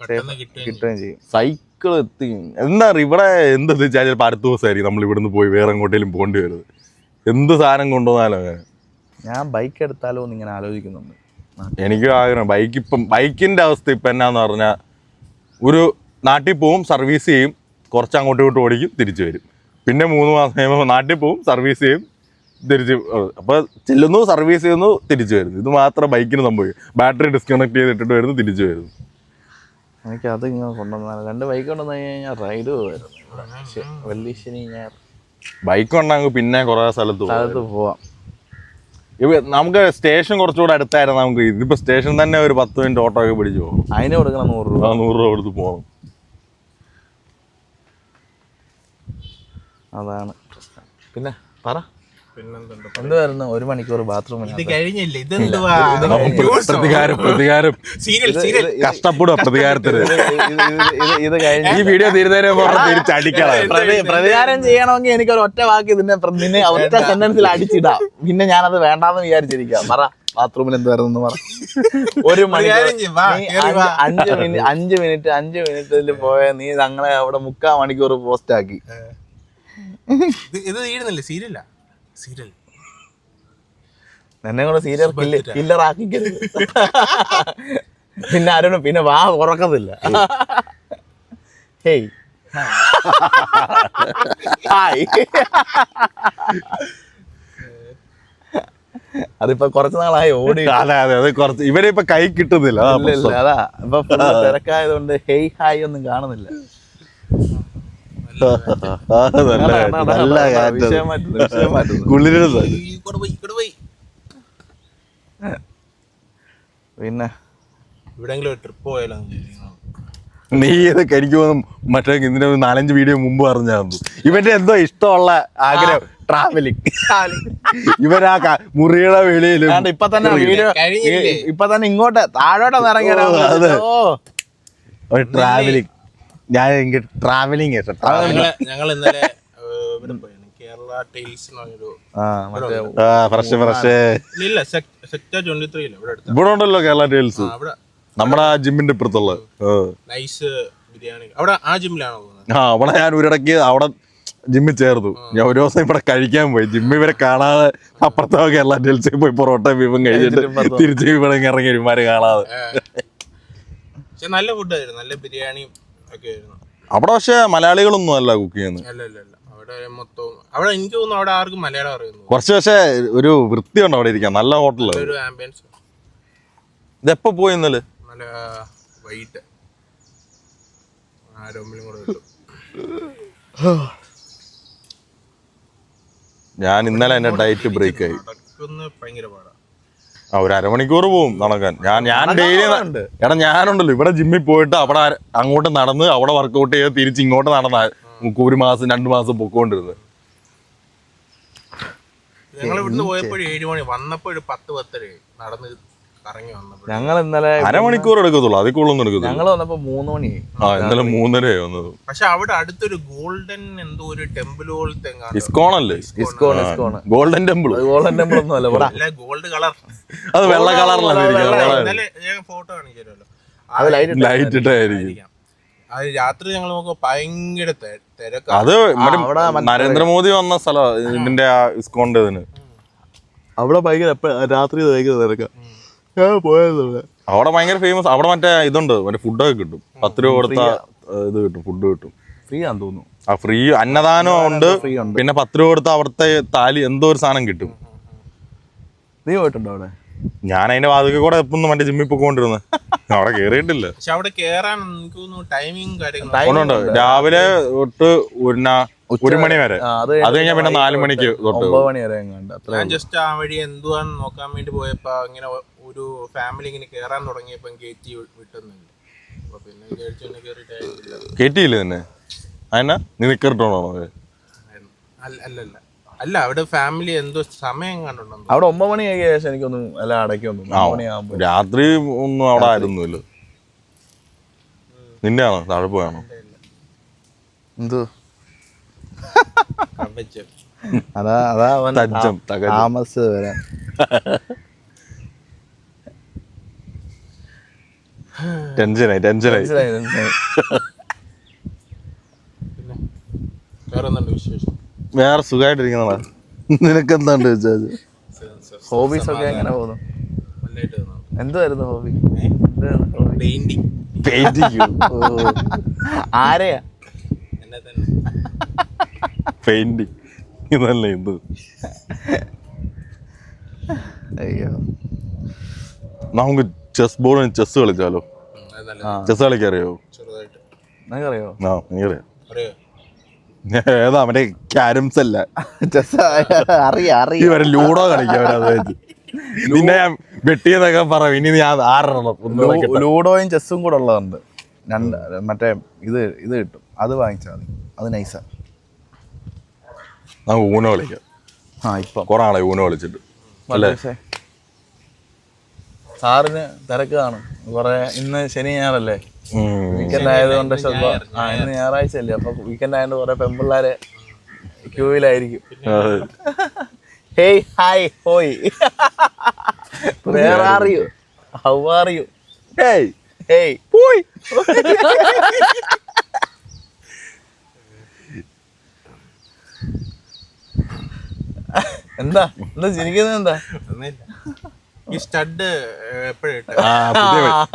പെട്ടെന്ന് കിട്ടുകയും കിട്ടുകയും ചെയ്യും. സൈക്കിൾ എത്തി എന്താ പറയുക ഇവിടെ എന്തെന്ന് വെച്ചാൽ ചിലപ്പോൾ അടുത്ത ദിവസമായിരിക്കും നമ്മൾ ഇവിടുന്ന് പോയി വേറെ എങ്ങോട്ടേലും പോകേണ്ടി വരുന്നത്. എന്ത് സാധനം കൊണ്ടുവന്നാലോ അങ്ങനെ. ഞാൻ ബൈക്ക് എടുത്താലോ എന്ന് ഇങ്ങനെ ആലോചിക്കുന്നുണ്ട്. എനിക്കും ആഗ്രഹം. ബൈക്കിൻ്റെ അവസ്ഥ ഇപ്പം എന്നാന്ന് പറഞ്ഞാൽ ഒരു നാട്ടിൽ പോവും, സർവീസ് ചെയ്യും, കുറച്ച് അങ്ങോട്ടും ഇങ്ങോട്ടും ഓടിക്കും, തിരിച്ചു വരും. പിന്നെ 3 മാസം കഴിയുമ്പോൾ നാട്ടിൽ പോവും, സർവീസ് ചെയ്യും, തിരിച്ച്. അപ്പോൾ ചെല്ലുന്നു, സർവീസ് ചെയ്യുന്നു, തിരിച്ചു വരുന്നു. ഇത് മാത്രം ബൈക്കിന് സംഭവിക്കും. ബാറ്ററി ഡിസ്കണക്ട് ചെയ്തിട്ടിട്ട് വരുന്നു, തിരിച്ചു വരുന്നു. എനിക്ക് അത് ഇങ്ങനെ കൊണ്ടുവന്നാൽ 2 ബൈക്ക് കൊണ്ടുവന്നു കഴിഞ്ഞാൽ റൈഡ് പോകുമായിരുന്നു. വെള്ളി ശനി ഞായർ ബൈക്ക് ഉണ്ടെങ്കിൽ പിന്നെ കുറേ സ്ഥലത്ത് പോവാം. നമുക്ക് സ്റ്റേഷൻ കുറച്ചുകൂടെ അടുത്തായിരുന്നു. നമുക്ക് ഇതിപ്പോൾ സ്റ്റേഷൻ തന്നെ ഒരു 10 മിനിറ്റ് ഓട്ടോ ഒക്കെ പിടിച്ച് പോകണം. അതിന് കൊടുക്കണം 100 രൂപ. 100 രൂപ കൊടുത്ത് പോകണം. അതാണ് പ്രശ്നം. പിന്നെ പറ, പിന്നെന്തുണ്ട്? എന്തുവായിരുന്നു 1 മണിക്കൂർ ബാത്റൂമിൽ? ഇത് കഴിഞ്ഞില്ലേ? ഇതെന്തുവാ? പ്രതികാരം സീരിയൽ കഷ്ടപ്പെടുക പ്രതികാരത്തിന്. ഇത് കഴിഞ്ഞ് ഈ വീഡിയോ തീരുന്നതിനെ തിരിച്ചടിക്കണം. പ്രതികാരം ചെയ്യണമെങ്കിൽ എനിക്കൊരു ഒറ്റ വാക്ക് നിന്നെ ഒറ്റ സെന്റൻസിൽ അടിച്ചിടാം. പിന്നെ ഞാനത് വേണ്ടാന്ന് വിചാരിച്ചിരിക്കാം. പറ, ബാത്റൂമിൽ എന്തുവായിരുന്നു പറ. 1 മണിക്കൂർ 5 മിനിറ്റിൽ പോയ നീ ഞങ്ങളെ അവിടെ 3/4 മണിക്കൂർ പോസ്റ്റ് ആക്കി. ഇത് തീരുന്നില്ലേ? സീരിയൽ എന്നെ കൂടെ സീരിയൽ കില്ലറാക്കിക്കരുത്. പിന്നെ ആരോടും പിന്നെ വാ ഉറക്കത്തില്ല. Hey hi. അതിപ്പോ കുറച്ച് നാളായി ഓടി. അതെ അത് കുറച്ച് ഇവരെ ഇപ്പൊ കൈ കിട്ടുന്നില്ല. അതാ ഇപ്പൊ തിരക്കായതുകൊണ്ട് ഹേയ് ഹായ് ഒന്നും കാണുന്നില്ല. പിന്നെ എവിടെങ്കിലും ട്രിപ്പ് പോയാലോ? നീ ഇതൊക്കെ എനിക്ക് മറ്റേ ഇതിന് 4-5 വീഡിയോ മുമ്പ് പറഞ്ഞാൽ ഇവന്റെ എന്തോ ഇഷ്ടമുള്ള ആഗ്രഹം ട്രാവലിംഗ്. ഇവരാ മുറിയുടെ വെളിയിലും ഇപ്പൊ തന്നെ വീഡിയോ ഇപ്പൊ തന്നെ ഇങ്ങോട്ട് താഴോട്ട് ഇറങ്ങിയാലോ. ട്രാവലിംഗ്. ഞാൻ എനിക്ക് ട്രാവലിംഗ് ഞങ്ങൾ ഇന്നലെ ഇവിടെ പോയാണ്, കേരള ടൈൽസ് ഇല്ല സെക്ടർ 23 ഇവിടെ ഉണ്ടല്ലോ കേരള ടൈൽസ്. നമ്മുടെ ജിമ്മിന്റെ ഇപ്പുറത്തുള്ള നൈസ് ബിരിയാണി. അവിടെ ആ ജിമ്മിലാണോ പോകുന്നത്? അവിടെ ഞാൻ ഒരിടയ്ക്ക് അവിടെ ജിമ്മിൽ ചേർന്നു. ഞാൻ ഒരു ദിവസം ഇവിടെ കഴിക്കാൻ പോയി. ജിമ്മിൽ ഇവരെ കാണാതെ അപ്പുറത്തെ കേരള ടൈൽസിൽ പോയി പൊറോട്ട ബീഫും കഴിച്ചിട്ട് തിരിച്ച് ഇവിടെ ഇറങ്ങി ഇവന്മാര് കാണാതെ. പക്ഷെ നല്ല ഫുഡായിരുന്നു, നല്ല ബിരിയാണിയും ഒക്കെ ആയിരുന്നു. അവിടെ പക്ഷെ മലയാളികളൊന്നും അല്ല കുക്ക് ചെയ്യുന്നത്. അല്ല അവിടെ മൊത്തം അവിടെ എനിക്ക് തോന്നുന്നു അവിടെ ആർക്കും മലയാളം അറിയുന്നു. കുറച്ച് പക്ഷെ ഒരു വൃത്തിയുണ്ട് അവിടെ ഇരിക്കാൻ. നല്ല ഹോട്ടല്. ഒരു ആംബിയൻസ്. ഇതെപ്പോ പോയി ഇന്നലെ? നല്ല വൈകിട്ട് ആരോമ്പിലും കൂടെ കിട്ടും. ഞാൻ ഇന്നലെ എന്റെ ഡയറ്റ് ബ്രേക്ക് ആയി. ഭയങ്കര പാടാ. ഒരു അരമണിക്കൂർ പോവും നടക്കാൻ. ഞാൻ ഡെയിലി എടാ ഞാനുണ്ടല്ലോ ഇവിടെ ജിമ്മിൽ പോയിട്ട് അവിടെ അങ്ങോട്ട് നടന്ന് അവിടെ വർക്കൗട്ട് ചെയ്ത് തിരിച്ച് ഇങ്ങോട്ട് നടന്ന 1 മാസം 2 മാസം പൊക്കോണ്ടിരുന്നത്. ഞങ്ങൾ ഇവിടുന്ന് പോയപ്പോഴും 7 മണി, വന്നപ്പോൾ 10-10 നടന്ന് കറങ്ങി വന്നപ്പോൾ. ഞങ്ങൾ ഇന്നലെ അരമണിക്കൂർ എടുക്കത്തുള്ളൂ, അതിൽ കൂടുതലൊന്നും എടുക്കത്തില്ല. ഞങ്ങൾ വന്നപ്പോ 3 മണി. ഇന്നലെ 3:30 വന്നത്. പക്ഷെ അവിടെ അടുത്തൊരു ഗോൾഡൻ എന്തോ ഒരു ടെമ്പിൾ പോലത്തെ ഇസ്കോൺ അല്ലേ? Golden temple. ഗോൾഡൻ ടെമ്പിൾ ഒന്നും അല്ല, ഗോൾഡ് കളർ. അത് വെള്ള കളറിലാണ്. ഫോട്ടോ കാണിച്ചല്ലോ. അത് ലൈറ്റ് ഇട്ടായിരിക്കും. അത് രാത്രി ഞങ്ങൾ നോക്കുമ്പോ ഭയങ്കര തിരക്ക്. അത് നരേന്ദ്രമോദി വന്ന സ്ഥലം ഇതിന്റെ ആ ഇസ്കോണിന്റെ ഇതിന്. അവിടെ ഭയങ്കര രാത്രി ഭയങ്കര തിരക്ക. അവിടെ ഭയങ്കര ഫേമസ്. അവിടെ മറ്റേ ഇതുണ്ട്, മറ്റേ ഫുഡൊക്കെ കിട്ടും. 10 രൂപ കൊടുത്ത ഇത് കിട്ടും, ഫുഡ് കിട്ടും. ഫ്രീ ആണെന്ന് തോന്നുന്നു. ആ ഫ്രീ അന്നദാനം ഉണ്ട്. പിന്നെ 10 രൂപ കൊടുത്ത അവിടുത്തെ താലി എന്തോ ഒരു സാധനം കിട്ടും. നീ പോയിട്ടുണ്ടോ അവിടെ? ഞാൻ അതിന്റെ വാതിൽ കൂടെ എപ്പം മറ്റേ ജിമ്മിൽ പോയിക്കൊണ്ടിരുന്നത്. അവിടെ കേറിയിട്ടില്ല. പക്ഷെ അവിടെ കേറാൻ എനിക്ക് തോന്നുന്നു ടൈമിങ് കാര്യങ്ങളുണ്ട്. രാവിലെ തൊട്ട് 1 മണി വരെ. അത് കഴിഞ്ഞാൽ പിന്നെ 4 മണിക്ക് തൊട്ട് 9 മണി വരെ. ഞാൻ ജസ്റ്റ് ആ വഴി എന്തുവാന്ന് നോക്കാൻ വേണ്ടി പോയപ്പോ ഇങ്ങനെ ഒരു ഫാമിലി ഇങ്ങനെ കേറാൻ തുടങ്ങിയപ്പോ കയറ്റി വിട്ടുന്നില്ല. അപ്പൊ പിന്നെ വിചാരിച്ചു കേറിയിട്ടില്ല. കേറ്റിയില്ല തന്നെ. അതിനാ നീ നിക്കറിട്ടോണോ? അല്ല അവിടെ ഫാമിലി എന്തോ സമയം കണ്ടുണ്ടോ അവിടെ 9 മണി ആയ ശേഷം എനിക്കൊന്നും എല്ലാം അടയ്ക്കൊന്നും. രാത്രി ഒന്നും അവിടെ ആയിരുന്നില്ല. നിന്റെ ആണോ താഴെ പോയാണോ? എന്തോ അതാ താമസിച്ചത് വരാൻ. ടെൻഷനായി മനസ്സിലായി. പിന്നെ വേറെ എന്തുണ്ട് വിശേഷം? വേറെ സുഖമായിട്ടിരിക്കുന്നതാ. നിനക്ക് എന്താണ്ട് വെച്ചാൽ ഹോബീസ് ഒക്കെ എങ്ങനെ പോകുന്നു? നല്ലതായിട്ട് തോന്നുന്നു. എന്തുവായിരുന്നു ഹോബി? പെയിന്റിങ്. പെയിന്റിങ്. ആരെയാ? എന്നെ തന്നെ. പെയിന്റിങ് ഇതല്ല ഇത്. അയ്യോ, നമുക്ക് ചെസ് ബോർഡിന് ചെസ് കളിച്ചാലോ? അത് നല്ലത്. ചെസ് കളിക്കറിയോ? ചെറുതായിട്ട് നിനക്കറിയോ? ആ എനിക്കറിയാം. അറിയോ? ഏതാ മറ്റേ ക്യാരംസ് അല്ല, അറിയാം. ഈ വരെ ലൂഡോ കളിക്കാം. നിന്നെ ഞാൻ വെട്ടിയെന്നൊക്കെ പറയും. ഇനി ഞാൻ ആറണം. ലൂഡോയും ചെസ്സും കൂടെ ഉള്ളതുണ്ട്. മറ്റേ ഇത് കിട്ടും, അത് വാങ്ങിച്ചാൽ മതി. അത് നൈസാ. നമുക്ക് ഊനോ കളിക്കാം. ഇപ്പം കുറെ ആളെ ഊനോ കളിച്ചിട്ട് അല്ലേ? സാറിന് തിരക്ക് കാണും കുറെ. ഇന്ന് ശനി ഞായറല്ലേ, വീക്കെൻഡ് ആയതുകൊണ്ട് ഇന്ന് ഞായറാഴ്ച അല്ലേ, അപ്പൊ വീക്കെൻഡ് ആയതുകൊണ്ട് കുറെ പെൺപിള്ളേരെ ക്യൂവിലായിരിക്കും. ഹേയ് ഹായ് ഹോയ്, where are you, how are you, hey hey പോയ്. എന്താ ചിരിക്കുന്നത്? എന്താ? ഈ സ്റ്റഡ് എപ്പോഴും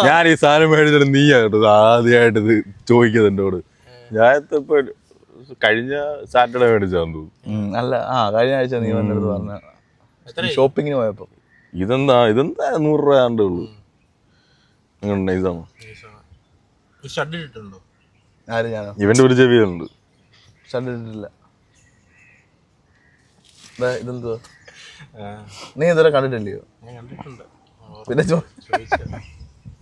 ഞാൻ ഈ സാധനം മേടിച്ചിട്ട് നീയാ കേട്ടത് ആദ്യമായിട്ട് ഇത് ചോദിക്കുന്നതിനോട്. ഞാൻ ഇപ്പൊ കഴിഞ്ഞ സാറ്റർഡേ മേടിച്ചാന്ന് തോന്നുന്നു. അല്ല, കഴിഞ്ഞ ആഴ്ച നീ എൻ്റെ അടുത്ത് പറഞ്ഞ ഷോപ്പിങ്ങിന് പോയപ്പോ. ഇതെന്താ 100 രൂപ ആണ്ടേ ഉള്ളൂ. നൈസാണോ? സ്റ്റഡ് ഇട്ടിട്ടുണ്ടോ? ആര്? ഞാനോ? ഇവന്റെ ഒരു ചെവിയുണ്ട്. സ്റ്റഡ് ഇട്ടിട്ടില്ല. ഇതെന്തുവാ? നീ ഇതുവരെ കണ്ടിട്ടില്ലയോ? ഞാൻ കണ്ടിട്ടുണ്ട്. പിന്നെ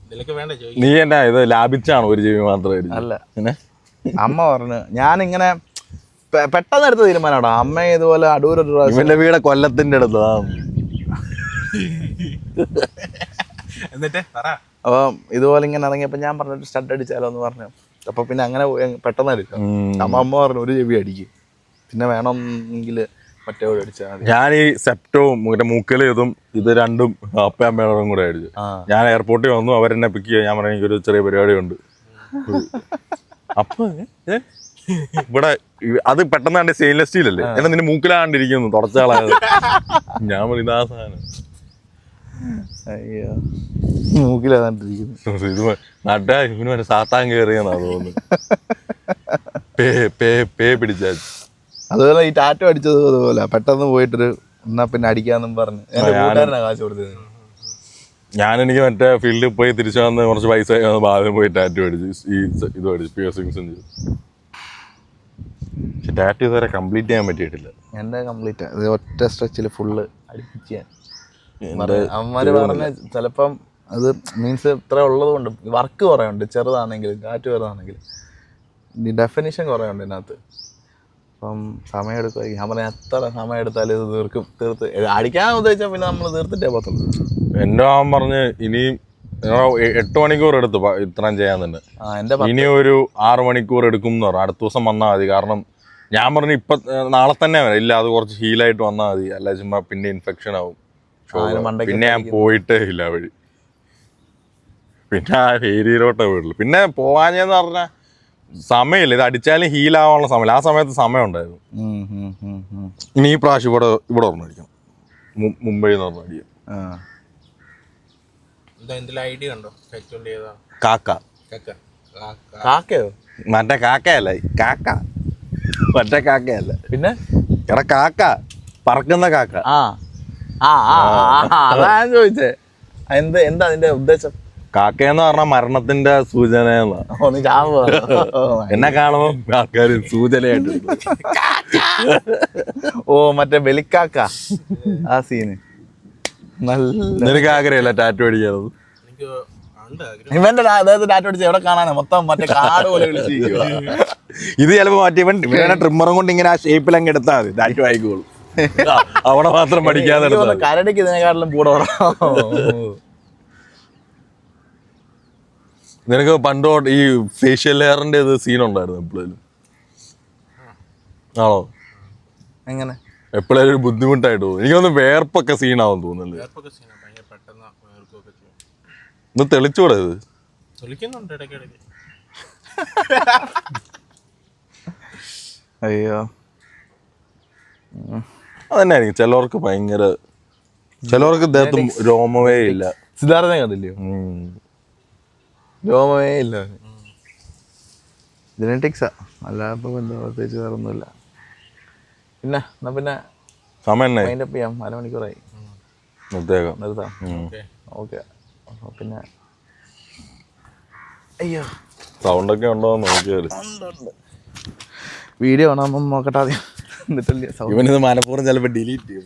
ഇതിലൊക്കെ വേണ്ട ചോദിക്കും. നീ എന്നാ ഇത് ലാഭിച്ചാണോ ഒരു ചെവി മാത്രമായിരിക്കും? അല്ല, അമ്മ പറഞ്ഞു. ഞാനിങ്ങനെ പെട്ടെന്ന് എടുത്ത തീരുമാനമാണോ. അമ്മ ഇതുപോലെ അടൂരൊരു പ്രാവശ്യം. ഇവന്റെ വീടെ കൊല്ലത്തിന്റെ അടുത്താ. എന്നിട്ട് പറ. അപ്പം ഇതുപോലെ ഇങ്ങനെ ഇറങ്ങിയപ്പോൾ ഞാൻ പറഞ്ഞിട്ട് സ്റ്റഡ് അടിച്ചാലോ എന്ന് പറഞ്ഞു. അപ്പൊ പിന്നെ അങ്ങനെ പെട്ടെന്ന് അടിക്കാം. അമ്മ പറഞ്ഞു ഒരു ചെവി അടിക്കും, പിന്നെ വേണമെങ്കിൽ മറ്റേ അടിച്ചാൽ മതി. ഞാൻ ഈ സെപ്റ്റവും മറ്റേ മൂക്കലും ഇതും ഇത് രണ്ടും അപ്പയമ്മയോടും കൂടെ അടിച്ചു. ഞാൻ എയർപോർട്ടിൽ വന്നു, അവരെന്നെ പിക്ക് ചെയ്യാൻ. ഞാൻ പറഞ്ഞു എനിക്കൊരു ചെറിയ പരിപാടിയുണ്ട്. അപ്പൊ ഇവിടെ അത് പെട്ടെന്ന് കണ്ട് സ്റ്റെയിൻലെസ് സ്റ്റീൽ അല്ലേ, എന്നാ നിന്റെ മൂക്കിലാണ്ടിരിക്കുന്നു തുടച്ചാളായത്. ഞാൻ പറഞ്ഞു ഇതാ സാധനം. അയ്യോ, മൂക്കിലാണ്ടിരിക്കുന്നു. ഇത് നട്ടാ ഇവന് മറ്റേ സാത്താൻ കയറിയെന്നാ തോന്നുന്നു. പേ പിടിച്ചാ. അതുപോലെ ഈ ടാറ്റോ അടിച്ചത് അതുപോലെ പെട്ടെന്ന് പോയിട്ടൊരു എന്നാ പിന്നെ അടിക്കാന്നും പറഞ്ഞ് എന്റെ കൂട്ടുകാരനാ കാശ് കൊടുത്തത്. എനിക്ക് മറ്റേ ഫീൽഡിൽ പോയി തിരിച്ചു വന്ന് കുറച്ച് പൈസ ആദ്യം പോയി ടാറ്റു അടിച്ചു. ഈ ഇത് അടിച്ചു, പിയേഴ്സിങ്സും ചെയ്തു. പക്ഷെ ടാറ്റു ഇതുവരെ കംപ്ലീറ്റ് ചെയ്യാൻ പറ്റിയിട്ടില്ല. എന്റെ കംപ്ലീറ്റ് ഇത് ഒറ്റ സ്ട്രെച്ചിൽ ഫുള്ള് അടിപ്പിച്ച് അമ്മമാര് പറഞ്ഞ ചിലപ്പം അത് മീൻസ് ഇത്ര ഉള്ളത് കൊണ്ട് വർക്ക് കുറേ ഉണ്ട്. ചെറുതാണെങ്കിലും കാറ്റ് ചെറുതാണെങ്കിലും ഡെഫിനിഷൻ കുറേ ഉണ്ട് ഇതിനകത്ത്. അപ്പം സമയം എടുക്കുമായിരിക്കും. ഞാൻ പറഞ്ഞാൽ എത്ര സമയം എടുത്താലും ഇത് തീർത്ത് അടിക്കാൻ ഉദ്ദേശിച്ചാൽ പിന്നെ നമ്മൾ തീർത്തിട്ടേ പറ്റുള്ളൂ. എൻ്റെ അവൻ പറഞ്ഞ് ഇനിയും 8 മണിക്കൂർ എടുത്തു ഇത്രയും ചെയ്യാൻ തന്നെ. ഇനി ഒരു 6 മണിക്കൂർ എടുക്കും എന്ന് പറഞ്ഞു. അടുത്ത ദിവസം വന്നാൽ മതി. കാരണം ഞാൻ പറഞ്ഞു ഇപ്പം നാളെ തന്നെ വരാം. ഇല്ല, അത് കുറച്ച് ഹീലായിട്ട് വന്നാൽ മതി, അല്ല ചുമ്മാ പിന്നെ ഇൻഫെക്ഷൻ ആവും. പിന്നെ ഞാൻ പോയിട്ടേ ഇല്ല വഴി. പിന്നെ ആ ഏരിയയിലോട്ടേ പോയിട്ടുള്ളൂ. പിന്നെ പോകാഞ്ഞെന്ന് പറഞ്ഞാൽ സമയമില്ല. ഇത് അടിച്ചാലും ഹീലാവാനുള്ള സമയമില്ല. ആ സമയത്ത് സമയം ഉണ്ടായിരുന്നു. ഇനി ഈ പ്രാവശ്യം ഇവിടെ ഒരെണ്ണം അടിക്കണം. മുംബൈയിൽ നിന്ന് ഒരെണ്ണം അടിക്കും. ഐഡിയ ഉണ്ടോ? കാക്കയോ? മറ്റേ കാക്കയല്ല, മറ്റേ കാക്കയല്ല. പിന്നെ എടാ കാക്ക, പറക്കുന്ന കാക്ക. അതാ ഞാൻ ചോദിച്ചേ. എന്താ അതിന്റെ ഉദ്ദേശം? കാക്കയെന്ന് പറഞ്ഞാൽ മരണത്തിന്റെ സൂചന. എന്നെ കാണുമ്പോ ആൾക്കാര് സൂചനയായിട്ട് മറ്റേ വെലിക്കാക്ക ആ സീന്. നിനക്ക് ആഗ്രഹമില്ല ടാറ്റു അടിക്കാനത്? ഇവന്റെ അതായത് ടാറ്റു അടിച്ച് എവിടെ കാണാനാ? മൊത്തം മറ്റേ കാട് പോലെ വിളിച്ചിരിക്കുക. ഇത് ചിലപ്പോ മറ്റേ ഇവനെ ട്രിമ്മറും കൊണ്ട് ഇങ്ങനെ ആ ഷേപ്പിൽ അങ്ങ് എടുത്താൽ മതി, ടാറ്റു ആയിക്കോളൂ. അവിടെ മാത്രം പഠിക്കാതെ കരടിക്ക് ഇതിനെക്കാട്ടിലും കൂടെ. നിനക്ക് പണ്ടോട്ട് ഈ ഫേഷ്യൽ ഹെയറിന്റെ ഇത് സീനുണ്ടായിരുന്നു എപ്പോഴേലും? ആണോ? എങ്ങനെ? എപ്പോഴേലും ഒരു ബുദ്ധിമുട്ടായിട്ട് തോന്നുന്നു. എനിക്കൊന്ന് വേർപ്പൊക്കെ സീനാവും തോന്നുന്നല്ലേ? ഇത് തെളിച്ചൂടെ ഇത്? വിളിക്കുന്നുണ്ട് ഇടയ്ക്കിടയ്ക്ക്. അയ്യോ അതന്നെ ആയിരിക്കും ചിലവർക്ക് ഭയങ്കര, ചിലവർക്ക് ദേഹത്തും രോമവേ ഇല്ല. സിദ്ധാർത്ഥനെ കണ്ടില്ലയോ? രോമമേ ഇല്ല. ജെനറ്റിക്സാ, അല്ലാതെ ഇപ്പൊ എന്താ പ്രത്യേകിച്ച് വേറെ ഒന്നുമില്ല. പിന്നെ എന്നാ പിന്നെ സമയം തന്നെ മൈൻഡപ്പ് ചെയ്യാം, 1/2 മണിക്കൂറായി. നിർത്താം. ഓക്കെ. പിന്നെ അയ്യോ സൗണ്ടൊക്കെ ഉണ്ടോ നോക്കിയാല്. വീഡിയോ ആണോ നോക്കട്ടെ ആദ്യം, എന്നിട്ടല്ലേ ഇവനിത് മനഃപൂർവ്വം ചിലപ്പോ ഡിലീറ്റ് ചെയ്യും.